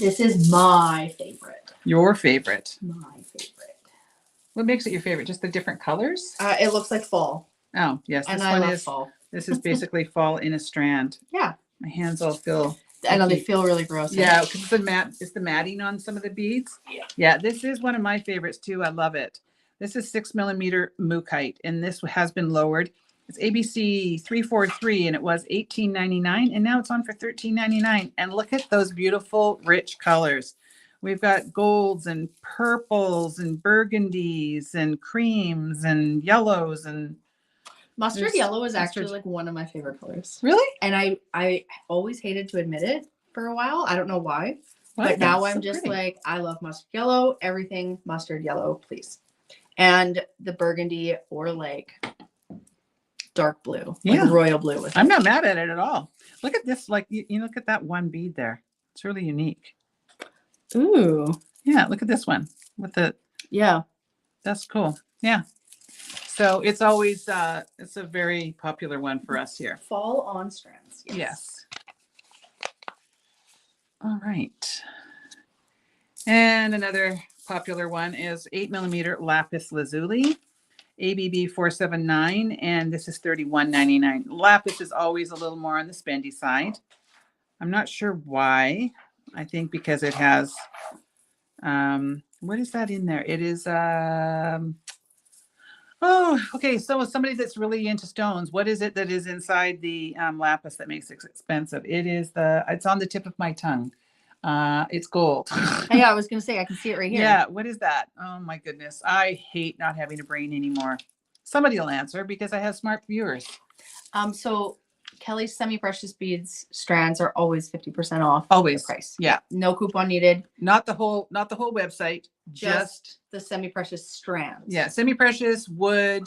B: This is my favorite.
A: Your favorite.
B: My favorite.
A: What makes it your favorite? Just the different colors?
B: It looks like fall.
A: Oh, yes.
B: And I love fall.
A: This is basically fall in a strand.
B: Yeah.
A: My hands all feel.
B: I know they feel really gross.
A: Yeah, because it's the matting on some of the beads.
B: Yeah.
A: Yeah, this is one of my favorites too. I love it. This is 6mm mookaite, and this has been lowered. It's ABC 343, and it was $18.99, and now it's on for $13.99. And look at those beautiful, rich colors. We've got golds and purples and burgundies and creams and yellows and
B: mustard yellow is actually like one of my favorite colors.
A: Really?
B: And I always hated to admit it for a while. I don't know why. But now I'm just like, I love mustard yellow. Everything mustard yellow, please. And the burgundy or like dark blue, like royal blue.
A: I'm not mad at it at all. Look at this. Like, you look at that one bead there. It's really unique.
B: Ooh.
A: Yeah. Look at this one with the.
B: Yeah.
A: That's cool. Yeah. So it's always, it's a very popular one for us here.
B: Fall on strands.
A: Yes. All right. And another popular one is 8mm lapis lazuli, ABB 479, and this is $31.99. Lapis is always a little more on the spendy side. I'm not sure why. I think because it has, what is that in there? It is, oh, okay. So somebody that's really into stones, what is it that is inside the lapis that makes it expensive? It's on the tip of my tongue. It's gold.
B: Yeah, I was going to say, I can see it right here.
A: Yeah. What is that? Oh my goodness. I hate not having a brain anymore. Somebody will answer because I have smart viewers.
B: So Kellie's semi-precious beads strands are always 50% off.
A: Always.
B: The price.
A: Yeah.
B: No coupon needed.
A: Not the whole website. Just
B: the semi-precious strands.
A: Yeah. Semi-precious, wood,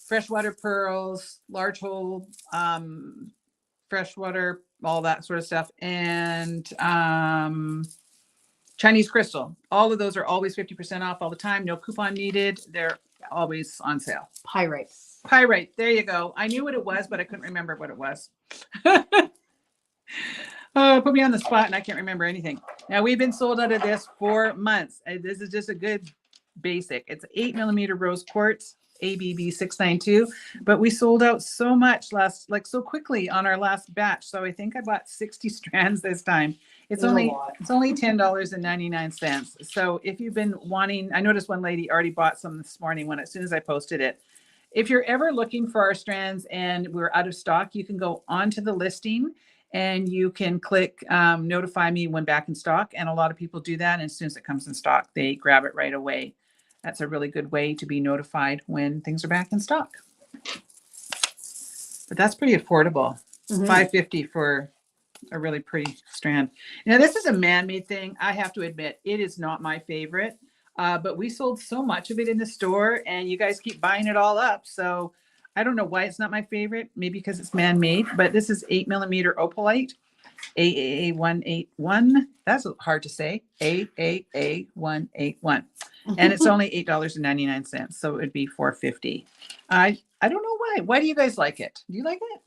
A: freshwater pearls, large hole, freshwater, all that sort of stuff. And Chinese crystal. All of those are always 50% off all the time. No coupon needed. They're always on sale. Pyrite. There you go. I knew what it was, but I couldn't remember what it was. Put me on the spot and I can't remember anything. Now we've been sold out of this for months. This is just a good basic. It's 8mm rose quartz, ABB 692, but we sold out so much so quickly on our last batch. So I think I bought 60 strands this time. It's only $10.99. So if you've been wanting, I noticed one lady already bought some this morning as soon as I posted it. If you're ever looking for our strands and we're out of stock, you can go onto the listing and you can click notify me when back in stock. And a lot of people do that. And as soon as it comes in stock, they grab it right away. That's a really good way to be notified when things are back in stock. But that's pretty affordable. $5.50 for a really pretty strand. Now, this is a man-made thing. I have to admit, it is not my favorite. But we sold so much of it in the store and you guys keep buying it all up. So I don't know why it's not my favorite. Maybe because it's man-made, but this is 8mm opalite. AAA 181. That's hard to say. AAA 181. And it's only $8.99. So it would be $4.50. I don't know why. Why do you guys like it? Do you like it?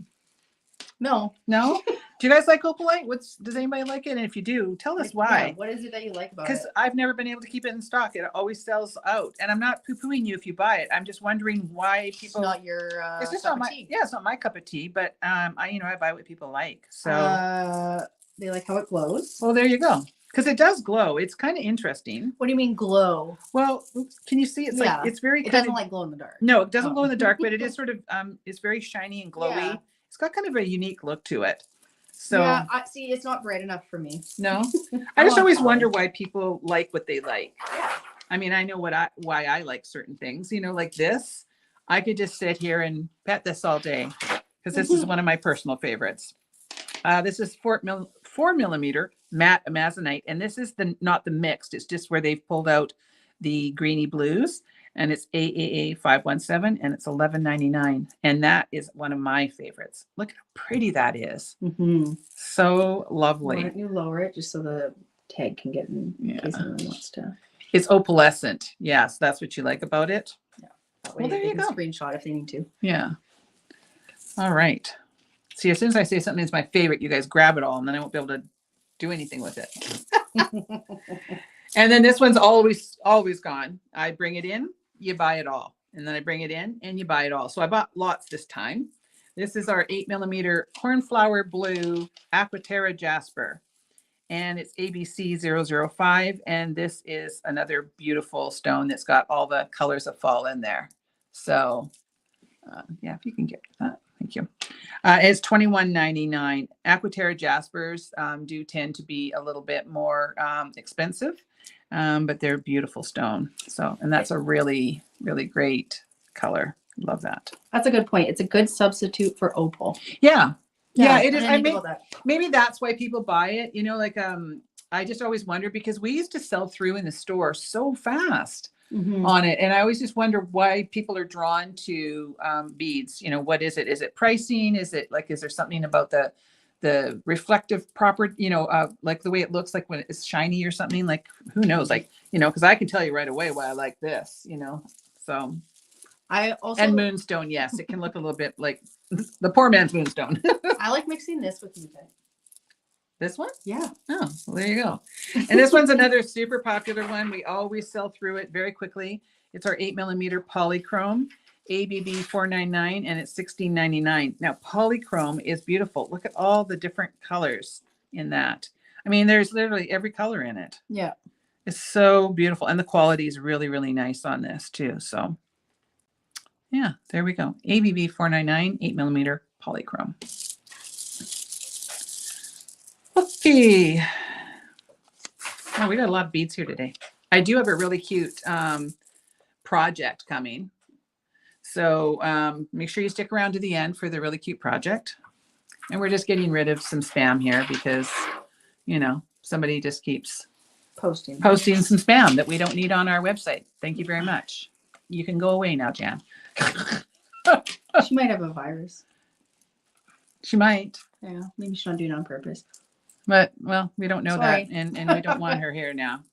B: No.
A: No? Do you guys like opalite? Does anybody like it? And if you do, tell us why.
B: Yeah, what is it that you like about it?
A: Because I've never been able to keep it in stock. It always sells out. And I'm not poo-pooing you if you buy it. I'm just wondering why people.
B: It's not your
A: it's just
B: cup
A: not
B: of
A: my
B: tea.
A: Yeah, it's not my cup of tea, but I buy what people like. So
B: they like how it glows.
A: well, there you go. Because it does glow. It's kind of interesting.
B: What do you mean glow?
A: Well, can you see? It's like it's very.
B: It doesn't like glow in the dark.
A: No, it doesn't glow in the dark, but it is sort of it's very shiny and glowy.
B: Yeah.
A: It's got kind of a unique look to it. So
B: yeah, I see. It's not bright enough for me.
A: No, I just always wonder why people like what they like. Yeah. I mean, I know why I like certain things. You know, like this. I could just sit here and pet this all day because this is one of my personal favorites. This is 4mm matte amazonite, and this is not the mixed. It's just where they've pulled out the greeny blues, and it's AAA 517, and it's $11.99, and that is one of my favorites. Look how pretty that is. Mm-hmm. So lovely.
B: Why don't you lower it just so the tag can get in case anyone wants to?
A: It's opalescent. Yes, that's what you like about it.
B: Yeah. Well, there you go. Screenshot if they need to.
A: Yeah. All right. See, as soon as I say something is my favorite, you guys grab it all, and then I won't be able to do anything with it. And then this one's always gone. I bring it in, you buy it all. And then I bring it in and you buy it all. So I bought lots this time. This is our 8mm cornflower blue Aquaterra Jasper. And it's ABC 005. And this is another beautiful stone that's got all the colors of fall in there. So yeah, if you can get that. Thank you. It's $21.99. Aquaterra Jaspers do tend to be a little bit more expensive, but they're beautiful stone. So, and that's a really, really great color. Love that.
B: That's a good point. It's a good substitute for opal.
A: Yeah. Yeah, it is.
B: Maybe
A: that's why people buy it. You know, like I just always wonder because we used to sell through in the store so fast. Mm-hmm. On it, and I always just wonder why people are drawn to beads. You know, what is it? Is it pricing? Is it like, is there something about the reflective property? You know, like the way it looks like when it's shiny or something. Like, who knows? Like, you know, because I can tell you right away why I like this. You know, so
B: I also
A: and moonstone. Yes, it can look a little bit like the poor man's moonstone.
B: I like mixing this with Bead.
A: This one?
B: Yeah.
A: Oh, well, there you go. And this one's another super popular one. We always sell through it very quickly. It's our 8mm polychrome, ABB 499, and it's $16.99. Now, polychrome is beautiful. Look at all the different colors in that. I mean, there's literally every color in it.
B: Yeah.
A: It's so beautiful. And the quality is really, really nice on this too. So yeah, there we go. ABB 499, 8mm polychrome. Okay. Oh, we got a lot of beads here today. I do have a really cute project coming. So make sure you stick around to the end for the really cute project. And we're just getting rid of some spam here because, you know, somebody just keeps posting some spam that we don't need on our website. Thank you very much. You can go away now, Jan.
B: She might have a virus.
A: She might.
B: Yeah, maybe she's not doing it on purpose.
A: But, well, we don't know that, and we don't want her here now.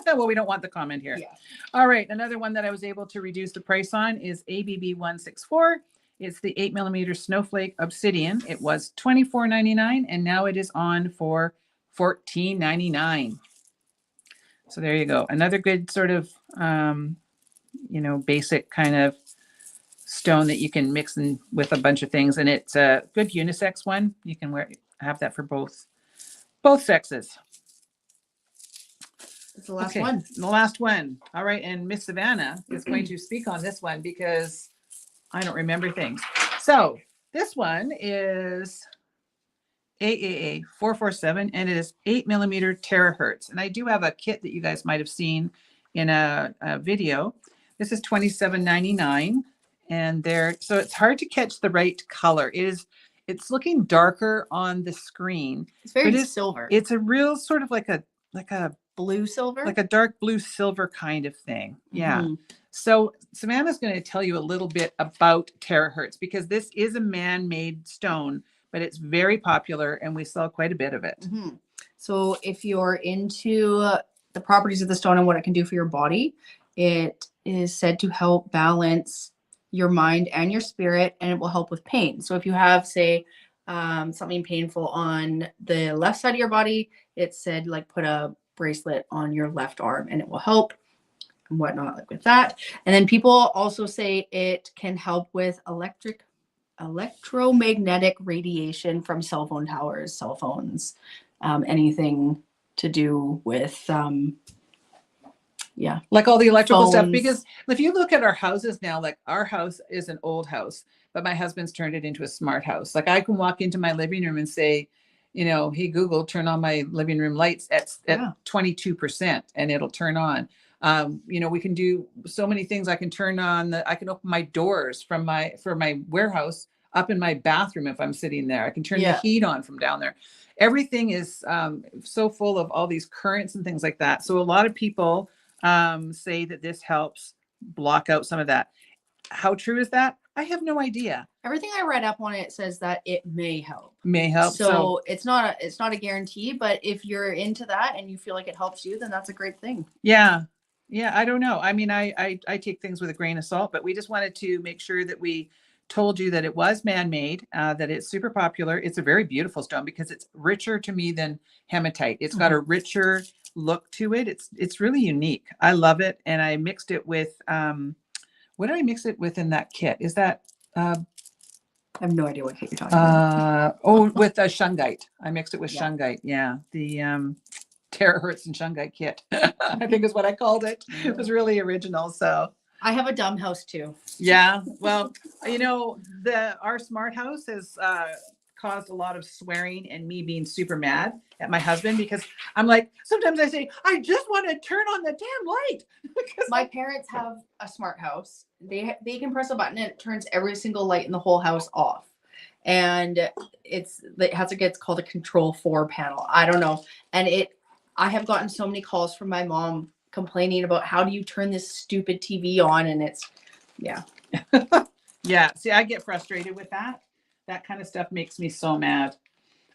A: Well, we don't want the comment here.
B: Yeah.
A: All right, another one that I was able to reduce the price on is ABB 164. It's the 8mm Snowflake Obsidian. It was $24.99, and now it is on for $14.99. So there you go. Another good sort of, you know, basic kind of stone that you can mix in with a bunch of things, and it's a good unisex one. You can have that for both sexes.
B: It's the last one.
A: The last one. All right. And Miss Savannah is going to speak on this one because I don't remember things. So this one is AAA 447, and it is 8mm terahertz. And I do have a kit that you guys might have seen in a video. This is $27.99. And so it's hard to catch the right color. It's looking darker on the screen.
B: It's very silver.
A: It's a real sort of like a
B: blue silver,
A: like a dark blue silver kind of thing. Yeah. Mm-hmm. So Savannah's going to tell you a little bit about terahertz because this is a man-made stone, but it's very popular and we sell quite a bit of it.
B: Mm-hmm. So if you're into the properties of the stone and what it can do for your body, it is said to help balance your mind and your spirit, and it will help with pain. So if you have, say, something painful on the left side of your body, it said like put a bracelet on your left arm and it will help and whatnot, like with that. And then people also say it can help with electromagnetic radiation from cell phone towers, cell phones, anything to do with
A: like all the electrical
B: phones.
A: stuff. Because if you look at our houses now, like our house is an old house, but my husband's turned it into a smart house. Like I can walk into my living room and say, you know, hey Google, turn on my living room lights at 22%, and it'll turn on. You know, we can do so many things. I can turn on I can open my doors for my warehouse up in my bathroom if I'm sitting there. I can turn the heat on from down there. Everything is so full of all these currents and things like that. So a lot of people say that this helps block out some of that. How true is that? I have no idea.
B: Everything I read up on it says that it may help.
A: So
B: it's not a guarantee, but if you're into that and you feel like it helps you, then that's a great thing.
A: Yeah. I don't know. I mean, I take things with a grain of salt, but we just wanted to make sure that we told you that it was man-made, that it's super popular. It's a very beautiful stone because it's richer to me than hematite. It's got a richer look to it. It's really unique. I love it. And I mixed it with, what did I mix it with in that kit? Is that,
B: I have no idea what kit you're talking about.
A: With a shungite. I mixed it with shungite. Yeah. The, terahertz and shungite kit, I think is what I called it. It was really original. So
B: I have a dumb house too.
A: Yeah. Well, you know, our smart house has caused a lot of swearing and me being super mad at my husband because I'm like, sometimes I say, I just want to turn on the damn light.
B: My parents have a smart house. They can press a button and it turns every single light in the whole house off. And it's called a Control 4 panel. I don't know. And I have gotten so many calls from my mom complaining about how do you turn this stupid TV on, and it's
A: yeah. See, I get frustrated with that. That kind of stuff makes me so mad.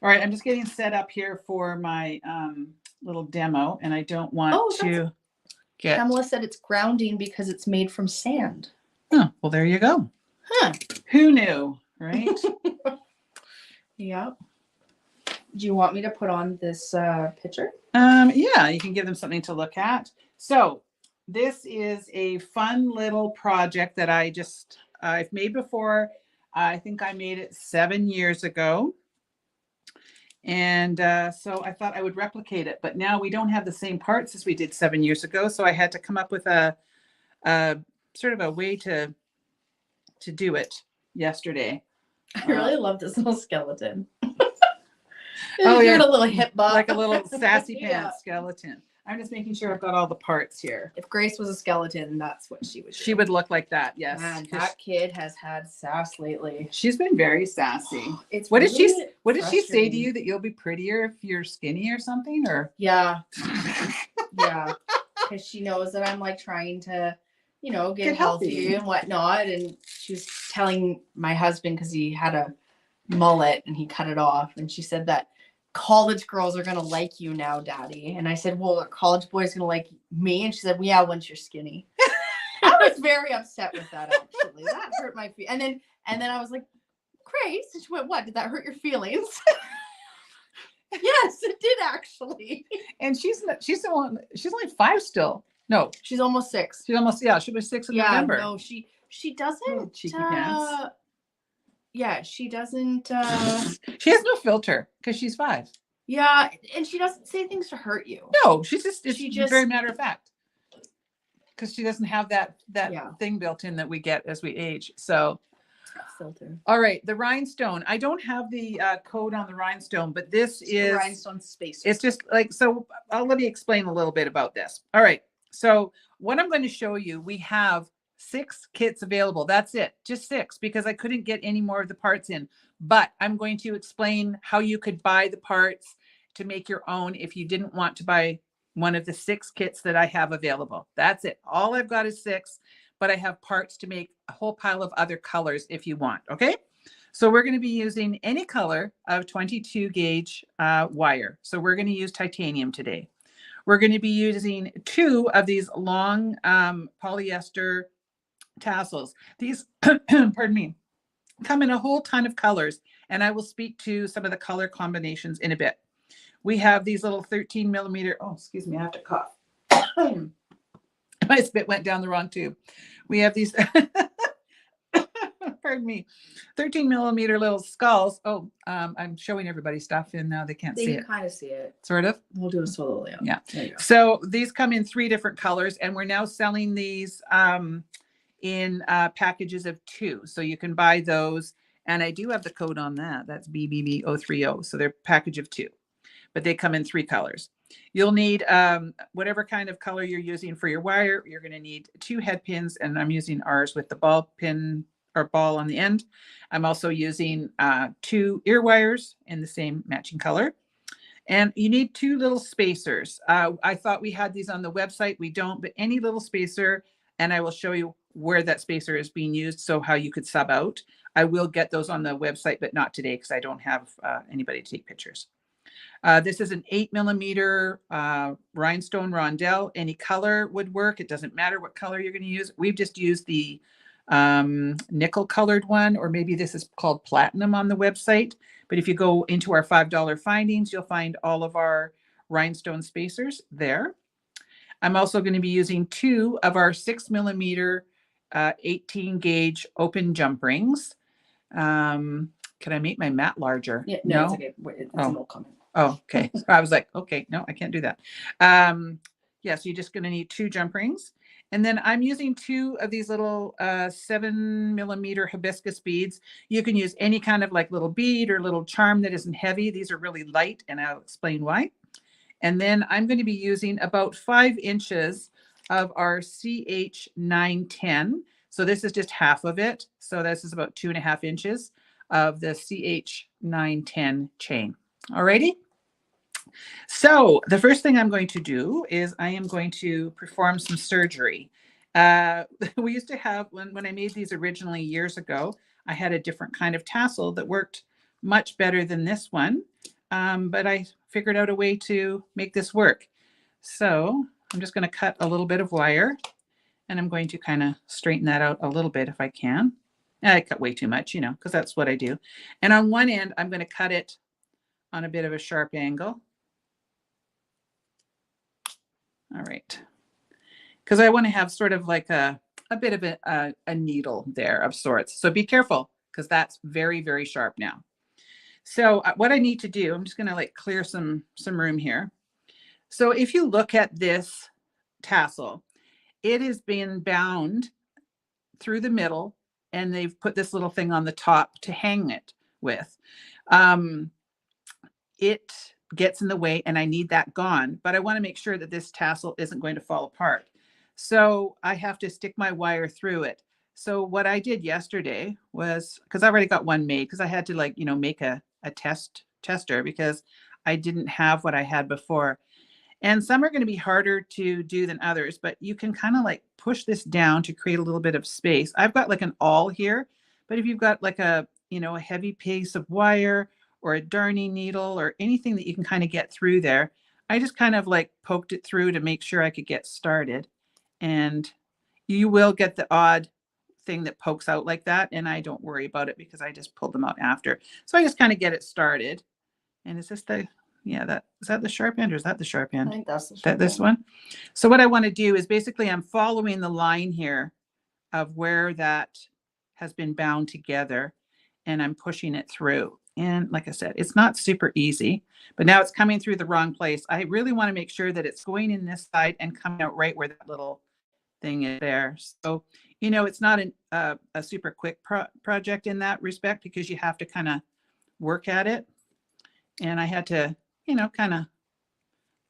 A: All right, I'm just getting set up here for my little demo, and I don't want to get.
B: Pamela said it's grounding because it's made from sand.
A: Oh, well, there you go.
B: Huh?
A: Who knew, right?
B: Yeah. Do you want me to put on this picture?
A: Yeah, you can give them something to look at. So this is a fun little project that I've made before. I think I made it 7 years ago. And so I thought I would replicate it, but now we don't have the same parts as we did 7 years ago. So I had to come up with a sort of a way to do it yesterday.
B: I really love this little skeleton.
A: Oh,
B: you're a little hip bop.
A: Like a little sassy pants skeleton. I'm just making sure I've got all the parts here.
B: If Grace was a skeleton, that's what she would do.
A: She would look like that, yes.
B: Man, that kid has had sass lately.
A: She's been very sassy. What did she say to you, that you'll be prettier if you're skinny or something? Or
B: yeah. Yeah. Because she knows that I'm like trying to, you know, get healthy and whatnot. And she was telling my husband, because he had a mullet and he cut it off, and she said that college girls are gonna like you now, Daddy. And I said, well, are college boys gonna like me? And she said, well, yeah, once you're skinny. I was very upset with that, actually. That hurt my feelings. And then I was like, Grace, and she went, what, did that hurt your feelings? Yes, it did, actually.
A: And she's only 5 still. No,
B: she's almost 6.
A: She'll be 6 in November.
B: No, she doesn't.
A: Cheeky pants.
B: Yeah, she doesn't.
A: She has no filter because she's 5.
B: Yeah, and she doesn't say things to hurt you.
A: No, she's just very matter of fact. Because she doesn't have that thing built in that we get as we age. So,
B: filter.
A: All right, the rhinestone. I don't have the code on the rhinestone, but this is
B: the rhinestone space.
A: It's just like, so let me explain a little bit about this. All right, so what I'm going to show you, we have 6 kits available. That's it, just 6, because I couldn't get any more of the parts in. But I'm going to explain how you could buy the parts to make your own if you didn't want to buy one of the 6 kits that I have available. That's it. All I've got is 6, but I have parts to make a whole pile of other colors if you want. Okay. So we're going to be using any color of 22 gauge wire. So we're going to use titanium today. We're going to be using 2 of these long polyester tassels. These, pardon me, come in a whole ton of colors, and I will speak to some of the color combinations in a bit. We have these little 13 millimeter, oh, excuse me, I have to cough. My spit went down the wrong tube. We have these, pardon me, 13 millimeter little skulls. Oh, I'm showing everybody stuff and now they can't see it.
B: They can kind of see it.
A: Sort of.
B: We'll do a solo layout.
A: Yeah.
B: There you go.
A: So these come in 3 different colors, and we're now selling these in packages of 2. So you can buy those. And I do have the code on that. That's BBB030. So they're package of 2, but they come in 3 colors. You'll need whatever kind of color you're using for your wire. You're going to need 2 head pins, and I'm using ours with the ball pin or ball on the end. I'm also using 2 ear wires in the same matching color. And you need 2 little spacers. I thought we had these on the website. We don't, but any little spacer, and I will show you where that spacer is being used, so how you could sub out. I will get those on the website, but not today because I don't have anybody to take pictures. This is an 8 millimeter rhinestone rondelle. Any color would work. It doesn't matter what color you're going to use. We've just used the nickel colored one, or maybe this is called platinum on the website. But if you go into our $5 findings, you'll find all of our rhinestone spacers there. I'm also going to be using 2 of our 6 millimeter 18 gauge open jump rings. Can I make my mat larger?
B: Yeah, no, it's okay. It's an old comment.
A: Oh, okay. So I was like, okay, no, I can't do that. Yeah, so you're just going to need 2 jump rings. And then I'm using 2 of these little 7 millimeter hibiscus beads. You can use any kind of like little bead or little charm that isn't heavy. These are really light, and I'll explain why. And then I'm going to be using about 5 inches of our CH910. So this is just half of it. So this is about 2.5 inches of the CH910 chain. Alrighty. So the first thing I'm going to do is I am going to perform some surgery. We used to have, when I made these originally years ago, I had a different kind of tassel that worked much better than this one. But I figured out a way to make this work. So I'm just going to cut a little bit of wire, and I'm going to kind of straighten that out a little bit if I can. I cut way too much, because that's what I do. And on one end, I'm going to cut it on a bit of a sharp angle. All right. Because I want to have sort of like a bit of a needle there of sorts. So be careful, because that's very, very sharp now. So what I need to do, I'm just going to like clear some room here. So if you look at this tassel, it has been bound through the middle, and they've put this little thing on the top to hang it with. It gets in the way, and I need that gone, but I want to make sure that this tassel isn't going to fall apart. So I have to stick my wire through it. So what I did yesterday was, because I already got one made, because I had to like, make a tester because I didn't have what I had before. And some are going to be harder to do than others, but you can kind of like push this down to create a little bit of space. I've got like an awl here, but if you've got like a heavy piece of wire or a darning needle or anything that you can kind of get through there, I just kind of like poked it through to make sure I could get started. And you will get the odd thing that pokes out like that, and I don't worry about it because I just pulled them out after. So I just kind of get it started. And is this the, yeah, is that the sharp end, or is that the sharp end?
B: I think that's the sharp end.
A: This one. So what I want to do is basically I'm following the line here of where that has been bound together, and I'm pushing it through. And like I said, it's not super easy, but now it's coming through the wrong place. I really want to make sure that it's going in this side and coming out right where that little thing is there. So, it's not a super quick project in that respect, because you have to kind of work at it. And I had to, kind of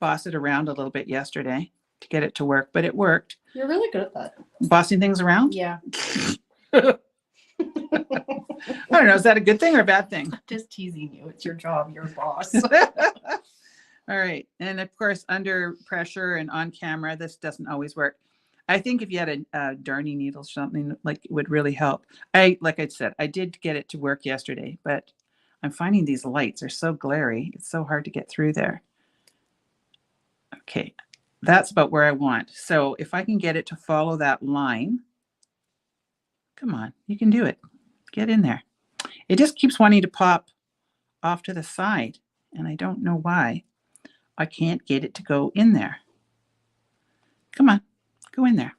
A: boss it around a little bit yesterday to get it to work, but it worked.
B: You're really good at that.
A: Bossing things around?
B: Yeah.
A: I don't know. Is that a good thing or a bad thing?
B: Just teasing you. It's your job. You're a boss.
A: All right. And of course, under pressure and on camera, this doesn't always work. I think if you had a darning needle or something, like, it would really help. Like I said, I did get it to work yesterday, but I'm finding these lights are so glary. It's so hard to get through there. Okay, that's about where I want. So if I can get it to follow that line, come on, you can do it. Get in there. It just keeps wanting to pop off to the side, and I don't know why. I can't get it to go in there. Come on, go in there.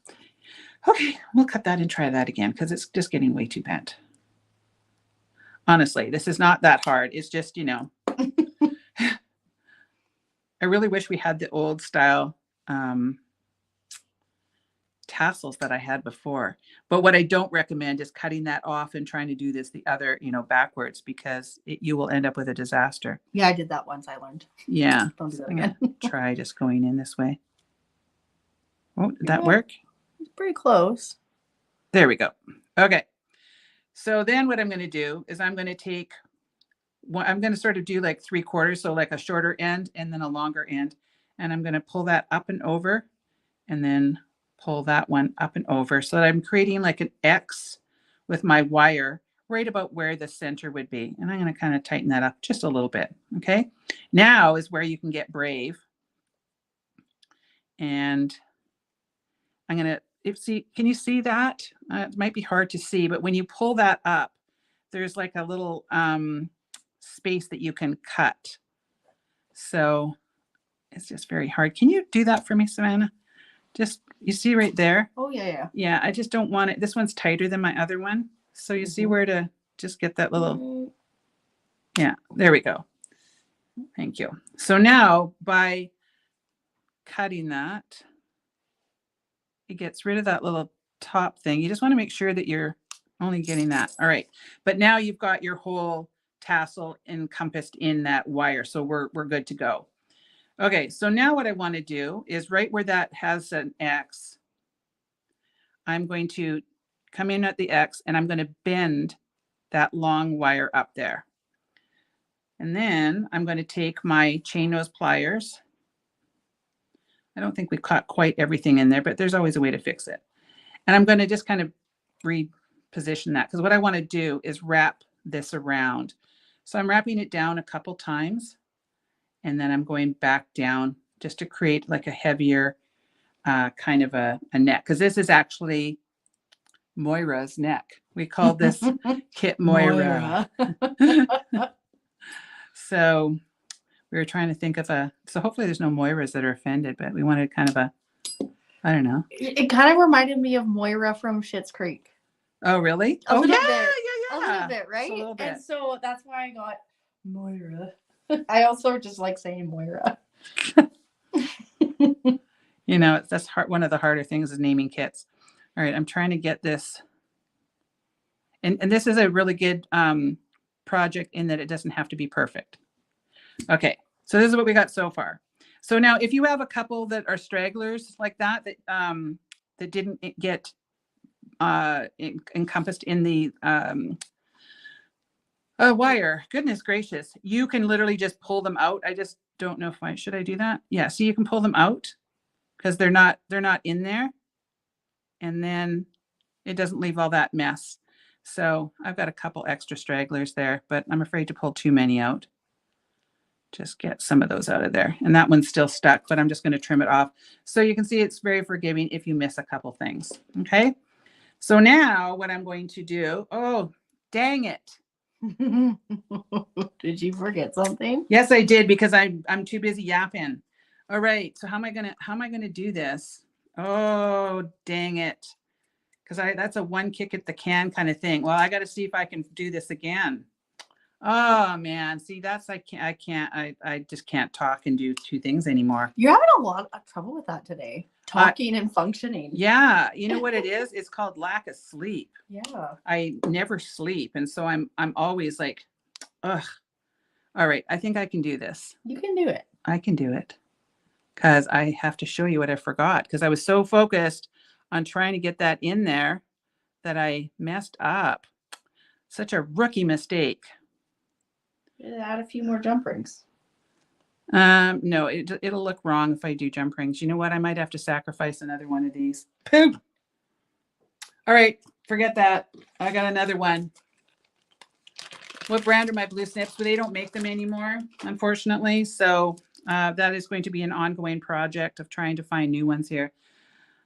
A: Okay, we'll cut that and try that again because it's just getting way too bent. Honestly, this is not that hard. It's just, I really wish we had the old style tassels that I had before. But what I don't recommend is cutting that off and trying to do this the other, backwards, because you will end up with a disaster.
B: Yeah, I did that once. I learned.
A: Yeah.
B: Don't do that again.
A: Try just going in this way. Oh, did that work?
B: It's pretty close.
A: There we go. Okay. So then what I'm going to do is I'm going to sort of do like 3/4, so like a shorter end and then a longer end. And I'm going to pull that up and over and then pull that one up and over so that I'm creating like an X with my wire right about where the center would be. And I'm going to kind of tighten that up just a little bit. Okay. Now is where you can get brave. And I'm going to, can you see that? It might be hard to see, but when you pull that up, there's like a little space that you can cut. So it's just very hard. Can you do that for me, Savannah? Just, you see right there?
B: Oh, yeah.
A: Yeah, I just don't want it. This one's tighter than my other one. So you see where to just get that little, yeah, there we go. Thank you. So now by cutting that, it gets rid of that little top thing. You just want to make sure that you're only getting that. All right. But now you've got your whole tassel encompassed in that wire. So we're good to go. Okay. So now what I want to do is right where that has an X, I'm going to come in at the X and I'm going to bend that long wire up there. And then I'm going to take my chain nose pliers. I don't think we've caught quite everything in there, but there's always a way to fix it. And I'm going to just kind of reposition that because what I want to do is wrap this around. So I'm wrapping it down a couple times and then I'm going back down just to create like a heavier kind of a neck, because this is actually Moira's neck. We called this kit Moira. So we were trying to think of so hopefully there's no Moiras that are offended, but we wanted kind of I don't know.
B: It kind of reminded me of Moira from Schitt's Creek.
A: Oh, really?
B: A little bit.
A: Yeah.
B: A little bit, right?
A: A little bit.
B: And so that's why I got Moira. I also just like saying Moira.
A: That's one of the harder things is naming kits. All right, I'm trying to get this. And this is a really good project in that it doesn't have to be perfect. Okay, so this is what we got so far. So now if you have a couple that are stragglers like that didn't get encompassed in the wire, goodness gracious, you can literally just pull them out. I just don't know if should I do that? Yeah, so you can pull them out because they're not in there. And then it doesn't leave all that mess. So I've got a couple extra stragglers there, but I'm afraid to pull too many out. Just get some of those out of there. And that one's still stuck, but I'm just going to trim it off. So you can see it's very forgiving if you miss a couple things. Okay. So now what I'm going to do, oh, dang it.
B: Did you forget something?
A: Yes, I did, because I'm too busy yapping. All right. So how am I going to do this? Oh, dang it. Because that's a one kick at the can kind of thing. Well, I got to see if I can do this again. Oh man, see, I just can't talk and do two things anymore.
B: You're having a lot of trouble with that today. Talking and functioning.
A: Yeah, you know what it is? It's called lack of sleep.
B: Yeah.
A: I never sleep, and so I'm always like, ugh. All right, I think I can do this.
B: You can do it.
A: I can do it. Because I have to show you what I forgot, because I was so focused on trying to get that in there that I messed up. Such a rookie mistake.
B: Add a few more jump rings.
A: No, it'll look wrong if I do jump rings. You know what? I might have to sacrifice another one of these. Poop. All right, forget that. I got another one. What brand are my blue snips? But they don't make them anymore, unfortunately. So that is going to be an ongoing project of trying to find new ones here.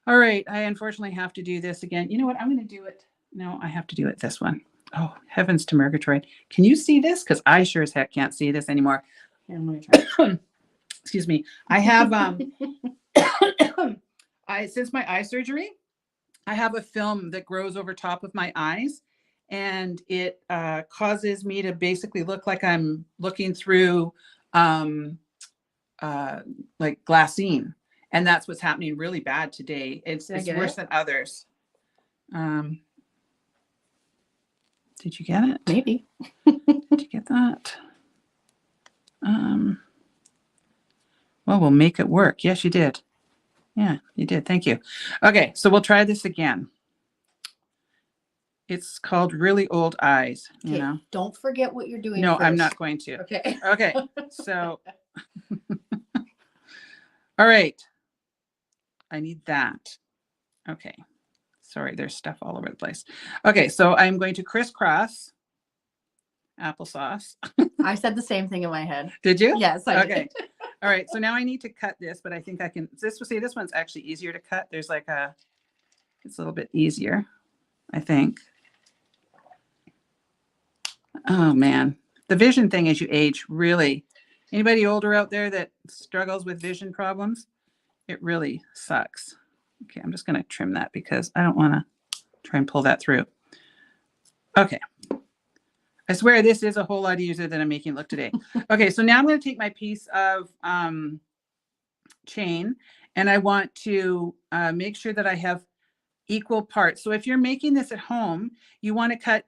A: All right, I unfortunately have to do this again. You know what? I'm going to do it. No, I have to do it this one. Oh, heavens to Murgatroyd. Can you see this? Because I sure as heck can't see this anymore. And let me try. Excuse me. I have since my eye surgery, I have a film that grows over top of my eyes, and it causes me to basically look like I'm looking through like glassine, and that's what's happening really bad today. It's worse than others. Did you get it?
B: Maybe.
A: Did you get that? Well, we'll make it work. Yes, you did. Yeah, you did. Thank you. Okay, so we'll try this again. It's called Really Old Eyes.
B: Okay, you know. Don't forget what you're doing.
A: No,
B: first.
A: I'm not going to.
B: Okay.
A: Okay. So, all right. I need that. Okay. Sorry, there's stuff all over the place. Okay, so I'm going to crisscross applesauce.
B: I said the same thing in my head.
A: Did you?
B: Yes, I did.
A: Okay. All right, so now I need to cut this, but I think I can. This one's actually easier to cut. There's like it's a little bit easier, I think. Oh man, the vision thing as you age, really. Anybody older out there that struggles with vision problems? It really sucks. Okay, I'm just going to trim that because I don't want to try and pull that through. Okay. I swear this is a whole lot easier than I'm making it look today. Okay, so now I'm going to take my piece of chain, and I want to make sure that I have equal parts. So if you're making this at home, you want to cut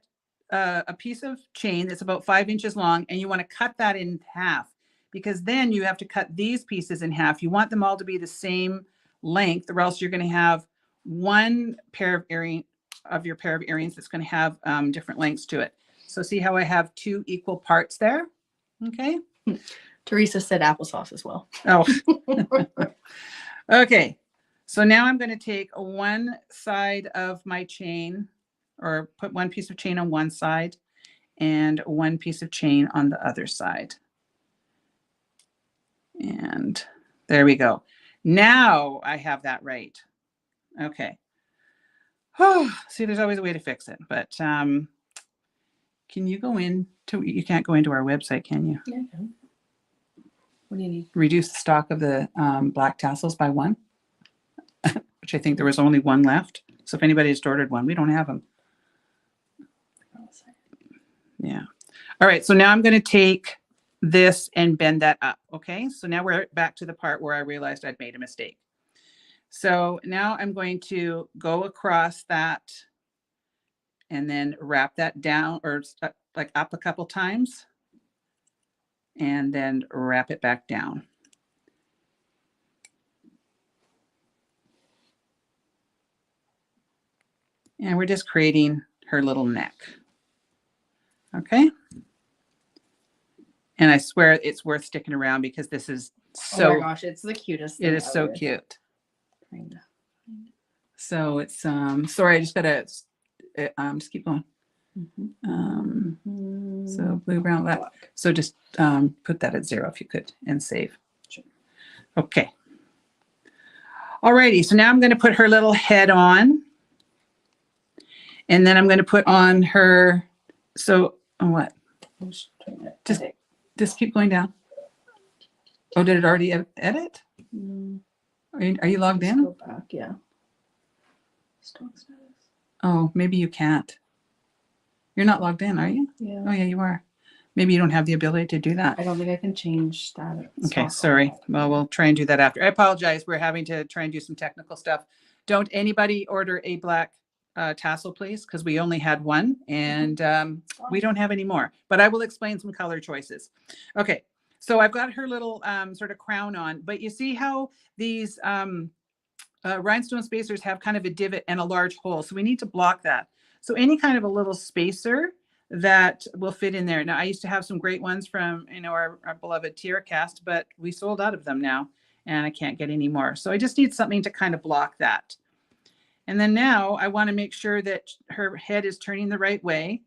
A: a piece of chain that's about 5 inches long, and you want to cut that in half, because then you have to cut these pieces in half. You want them all to be the same length, or else you're going to have one pair of earrings that's going to have different lengths to it. So see how I have 2 equal parts there? Okay.
B: Teresa said applesauce as well.
A: Oh. Okay. So now I'm going to take one side of my chain, or put one piece of chain on one side and one piece of chain on the other side. And there we go. Now I have that right. Okay. Oh, see, there's always a way to fix it, but can you go into, you can't go into our website, can you?
B: Yeah, I can. What do you need?
A: Reduce the stock of the black tassels by 1, which I think there was only 1 left. So if anybody has ordered one, we don't have them. Yeah. All right. So now I'm going to take this and bend that up. Okay. So now we're back to the part where I realized I'd made a mistake. So now I'm going to go across that and then wrap that down, or like up a couple times, and then wrap it back down. And we're just creating her little neck. Okay. And I swear it's worth sticking around because this is so.
B: Oh my gosh, it's the cutest thing
A: It is so cute. So it's sorry, I just gotta just keep going. So blue, brown, black. So just put that at 0 if you could, and save. Sure. Okay. Alrighty, so now I'm going to put her little head on, and then I'm going to put on her. So what? Just keep going down. Oh, did it already edit? Are you logged in?
B: Go back, yeah. Stock status.
A: Oh, maybe you can't. You're not logged in, are you?
B: Yeah.
A: Oh, yeah, you are. Maybe you don't have the ability to do that.
B: I don't think I can change status.
A: Okay, sorry. Well, we'll try and do that after. I apologize. We're having to try and do some technical stuff. Don't anybody order a black tassel, please, because we only had one, and we don't have any more. But I will explain some color choices. Okay, so I've got her little sort of crown on, but you see how these rhinestone spacers have kind of a divot and a large hole. So we need to block that. So any kind of a little spacer that will fit in there. Now, I used to have some great ones from, our beloved Tierra Cast, but we sold out of them now and I can't get any more. So I just need something to kind of block that. And then now I want to make sure that her head is turning the right way.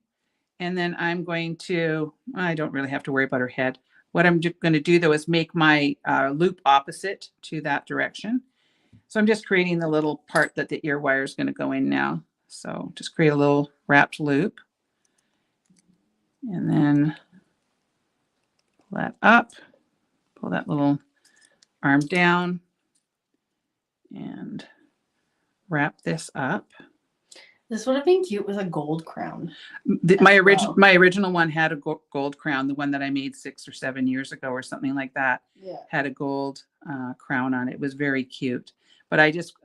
A: And then I'm going to, I don't really have to worry about her head. What I'm going to do though is make my loop opposite to that direction. So I'm just creating the little part that the ear wire is going to go in now. So just create a little wrapped loop. And then pull that up, pull that little arm down, and wrap this up.
B: This would have been cute with a gold crown.
A: My original one had a gold crown. The one that I made 6 or 7 years ago or something like that had a gold crown on it. It was very cute. But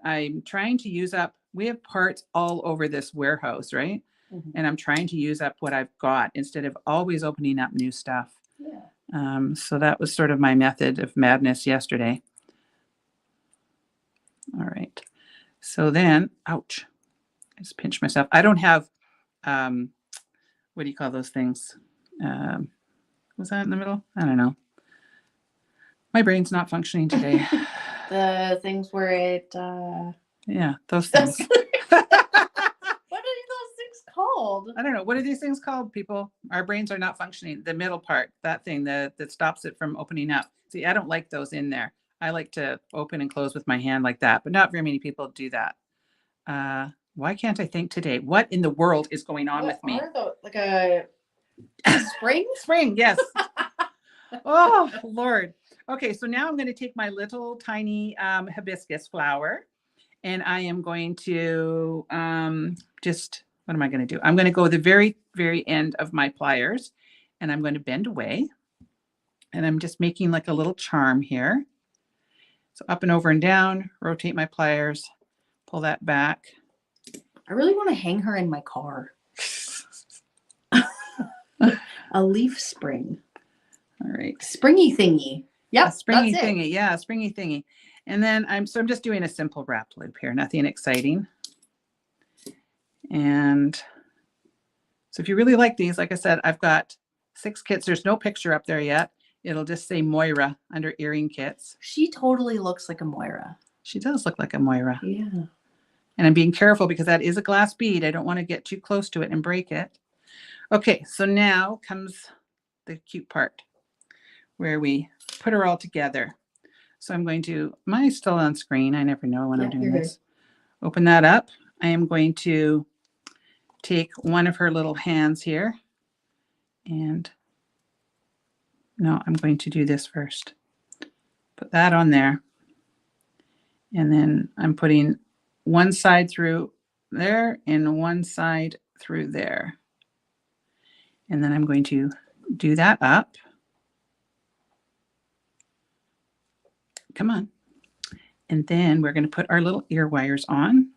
A: I'm trying to use up, we have parts all over this warehouse, right? Mm-hmm. And I'm trying to use up what I've got instead of always opening up new stuff. Yeah. So that was sort of my method of madness yesterday. All right. So then, ouch, I just pinched myself. I don't have, what do you call those things? Was that in the middle? I don't know. My brain's not functioning today.
B: The things where it...
A: Yeah, those things.
B: What are those things called?
A: I don't know. What are these things called, people? Our brains are not functioning. The middle part, that thing that stops it from opening up. See, I don't like those in there. I like to open and close with my hand like that, but not very many people do that. Why can't I think today? What in the world is going on with me?
B: Like a spring?
A: Spring, yes. Oh, Lord. Okay, so now I'm going to take my little tiny hibiscus flower and I am going to what am I going to do? I'm going to go the very, very end of my pliers and I'm going to bend away and I'm just making like a little charm here. So up and over and down, rotate my pliers, pull that back.
B: I really want to hang her in my car. A leaf spring.
A: All right.
B: Springy thingy. Yeah,
A: springy thingy. Yeah, springy thingy. And then I'm just doing a simple wrap loop here, nothing exciting. And so if you really like these, like I said, I've got 6 kits. There's no picture up there yet. It'll just say Moira under earring kits.
B: She totally looks like a Moira.
A: She does look like a Moira.
B: Yeah.
A: And I'm being careful because that is a glass bead. I don't want to get too close to it and break it. Okay, so now comes the cute part where we put her all together. So I'm going to, am I still on screen? I never know when I'm doing this. Good. Open that up. I am going to take one of her little hands here and no, I'm going to do this first. Put that on there. And then I'm putting one side through there and one side through there. And then I'm going to do that up. Come on. And then we're going to put our little ear wires on.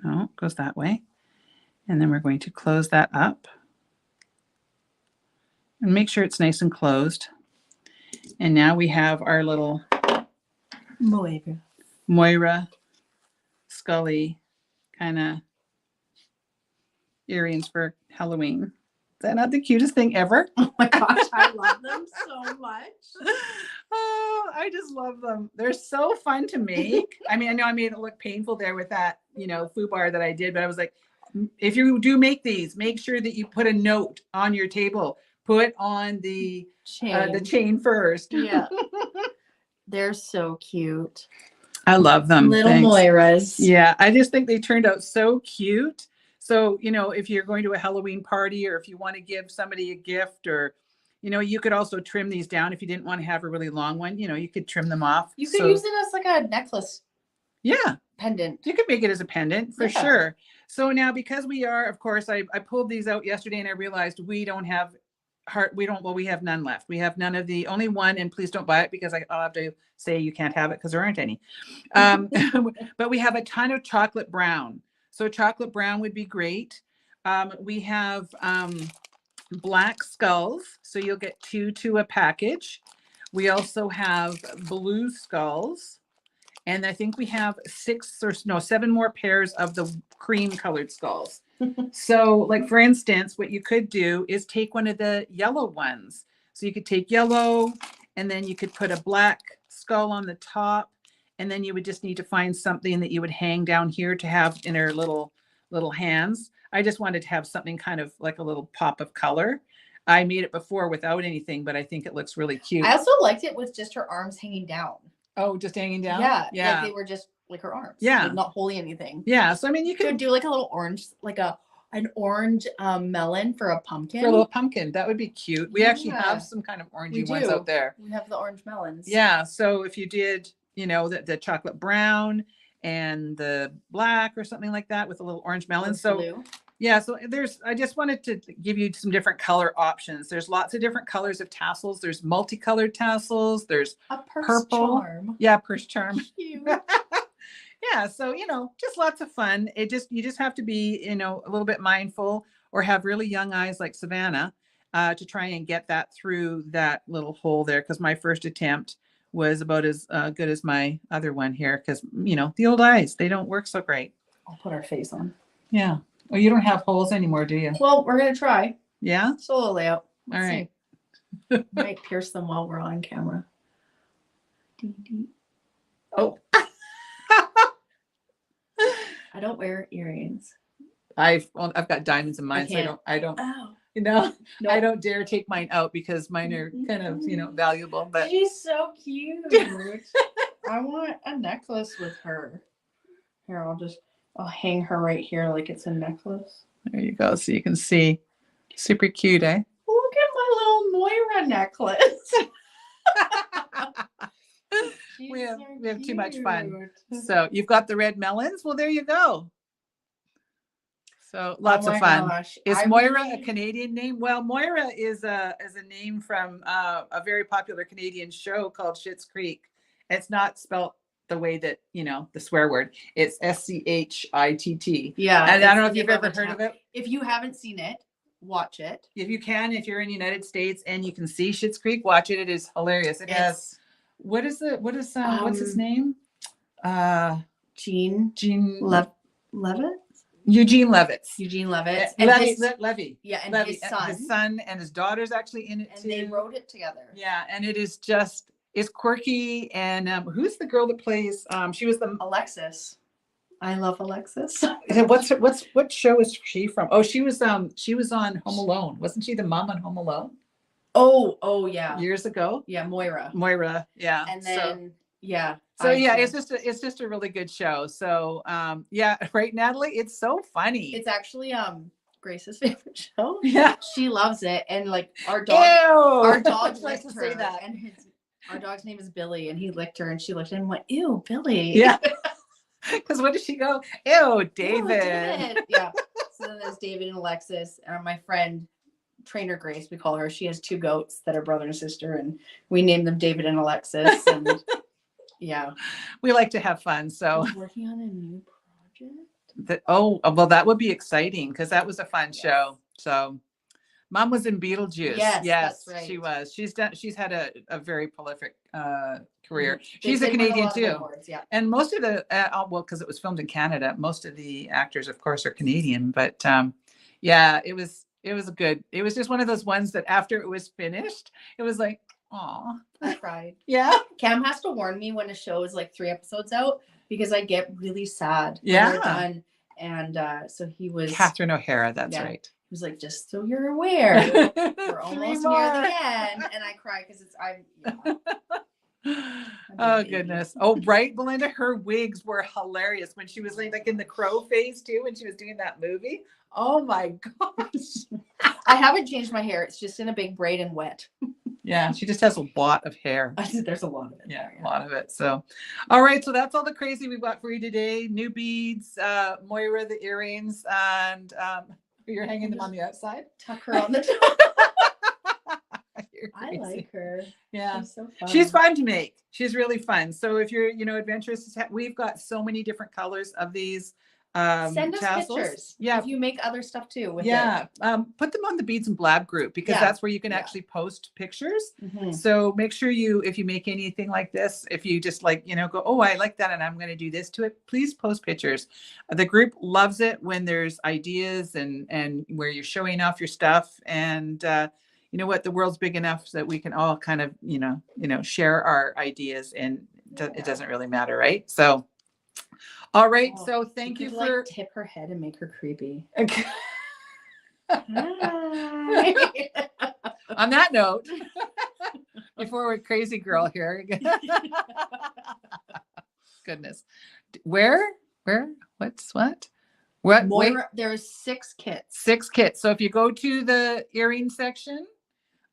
A: No, it goes that way. And then we're going to close that up. And make sure it's nice and closed. And now we have our little Moira Scully kind of earrings for Halloween. Is that not the cutest thing ever?
B: Oh my gosh, I love them so much.
A: Oh, I just love them. They're so fun to make. I mean, I know I made it look painful there with that, foobar that I did, but I was like, if you do make these, make sure that you put a note on your table. Put on the chain first. Yeah.
B: They're so cute.
A: I love them.
B: Little Moiras.
A: Yeah, I just think they turned out so cute. So, if you're going to a Halloween party or if you want to give somebody a gift or, you could also trim these down if you didn't want to have a really long one. You could trim them off.
B: You could use it as like a necklace.
A: Yeah.
B: Pendant.
A: You could make it as a pendant for sure. So now because we are, of course, I pulled these out yesterday and I realized we don't have we have none left. We have none of the only one, and please don't buy it because I'll have to say you can't have it because there aren't any. But we have a ton of chocolate brown. So chocolate brown would be great. We have black skulls. So you'll get 2 to a package. We also have blue skulls. And I think we have 7 more pairs of the cream colored skulls. So like, for instance, what you could do is take one of the yellow ones. So you could take yellow, and then you could put a black skull on the top, and then you would just need to find something that you would hang down here to have in her little hands. I just wanted to have something kind of like a little pop of color. I made it before without anything, but I think it looks really cute.
B: I also liked it with just her arms hanging down.
A: Oh, just hanging down?
B: Yeah.
A: Yeah.
B: Like they were just like her arms.
A: Yeah.
B: Like not holding anything.
A: Yeah. So, I mean, you could
B: do like a little orange, like an orange melon for a pumpkin.
A: For a little pumpkin. That would be cute. We actually have some kind of orangey ones out there.
B: We have the orange melons.
A: Yeah. So if you did, you know, the chocolate brown and the black or something like that with a little orange melon. So blue. Yeah, so I just wanted to give you some different color options. There's lots of different colors of tassels. There's multicolored tassels. There's
B: a purse
A: purple.
B: Charm.
A: Yeah, purse charm.
B: Cute.
A: Yeah, so, you know, just lots of fun. You just have to be, you know, a little bit mindful or have really young eyes like Savannah to try and get that through that little hole there. Because my first attempt was about as good as my other one here. Because, you know, the old eyes, they don't work so great.
B: I'll put our face on.
A: Yeah. Well, you don't have holes anymore, do you?
B: Well, we're going to try.
A: Yeah?
B: Solo layout.
A: All right.
B: Might pierce them while we're on camera. Oh. I don't wear earrings.
A: I've got diamonds in mine, so I don't.
B: Oh.
A: You know, nope. I don't dare take mine out because mine are kind of, you know, valuable. But
B: she's so cute. I want a necklace with her. Here, I'll hang her right here like it's a necklace.
A: There you go. So you can see. Super cute, eh?
B: Look at my little Moira necklace.
A: we have too much fun. So you've got the red melons. Well, there you go. So lots of fun.
B: Gosh.
A: Is Moira a Canadian name? Well, Moira is a name from a very popular Canadian show called Schitt's Creek. It's not spelled the way that, you know, the swear word. It's SCHITT.
B: Yeah.
A: And I don't know if you've ever heard of it.
B: If you haven't seen it, watch it.
A: If you can, if you're in the United States and you can see Schitt's Creek, watch it. It is hilarious. It has what's his name?
B: Gene Levitt?
A: Eugene Levitz.
B: Levy. Yeah, and
A: Levy,
B: his son.
A: His son and his daughter's actually in it too.
B: And they wrote it together.
A: Yeah, and it is just, it's quirky. And who's the girl that plays? She was the
B: Alexis. I love Alexis.
A: What show is she from? Oh, she was on Home Alone. Wasn't she the mom on Home Alone?
B: Oh yeah.
A: Years ago.
B: Yeah, Moira.
A: Yeah.
B: And then
A: it's just a really good show. So yeah, right, Natalie, it's so funny.
B: It's actually Grace's favorite show.
A: Yeah,
B: she loves it, and like our dog
A: likes to say that.
B: And our dog's name is Billy, and he licked her, and she looked at him and went, "Ew, Billy."
A: Yeah, because what does she go? Ew, David.
B: Yeah. So then there's David and Alexis, and my friend Trainer Grace, we call her. She has 2 goats that are brother and sister, and we named them David and Alexis. And yeah,
A: we like to have fun. So
B: working on a new project.
A: That would be exciting because that was a fun show. So Mom was in Beetlejuice. Yes, that's right. She was. She's had a very prolific career. She's a Canadian too.
B: Awards, yeah.
A: And most of the because it was filmed in Canada, most of the actors, of course, are Canadian. But yeah, it was good. It was just one of those ones that after it was finished, it was like, aw.
B: I cried.
A: Yeah.
B: Cam has to warn me when a show is like 3 episodes out because I get really sad.
A: Yeah.
B: When we're done. And so he was.
A: Catherine O'Hara, that's right.
B: He was like, just so you're aware, we're almost near the end. And I cry because
A: Oh goodness. Oh, right, Belinda. Her wigs were hilarious when she was like in the crow phase too, when she was doing that movie. Oh my gosh.
B: I haven't changed my hair. It's just in a big braid and wet.
A: Yeah, she just has a lot of hair.
B: There's a lot of it.
A: Yeah, a lot of it. So, all right. So that's all the crazy we've got for you today. New beads, Moira, the earrings, and you're hanging them on the outside.
B: Tuck her on the top. I like her.
A: Yeah.
B: She's so fun.
A: She's fun to make. She's really fun. So if you're, adventurous, we've got so many different colors of these.
B: Send us
A: tassels.
B: pictures.
A: Yeah.
B: If you make other stuff too with
A: it. Put them on the Beads and Blab group, because that's where you can actually post pictures. So make sure if you make anything like this, if you just like, go, oh, I like that, and I'm going to do this to it, please post pictures. The group loves it when there's ideas and where you're showing off your stuff. And you know what, the world's big enough that we can all kind of, share our ideas, and it doesn't really matter. Right. So, all right. So thank you for
B: like, tip her head and make her creepy.
A: On that note, before we're crazy girl here. Goodness. What's what? What?
B: Moira, there's 6 kits.
A: 6 kits. So if you go to the earring section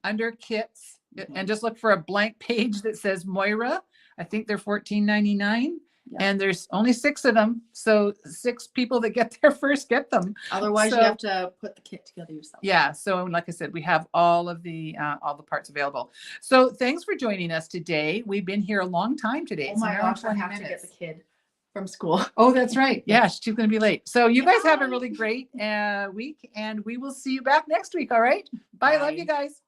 A: under kits and just look for a blank page that says Moira, I think they're $14.99. And there's only 6 of them. So 6 people that get there first get them.
B: Otherwise, you have to put the kit together yourself. Yeah.
A: So like I said, we have all the parts available. So thanks for joining us today. We've been here a long time today.
B: Oh my gosh, I have to get the kid from school.
A: Oh, that's right. Yeah, she's going to be late. So you guys have a really great week, and we will see you back next week. All right. Bye. Love you guys.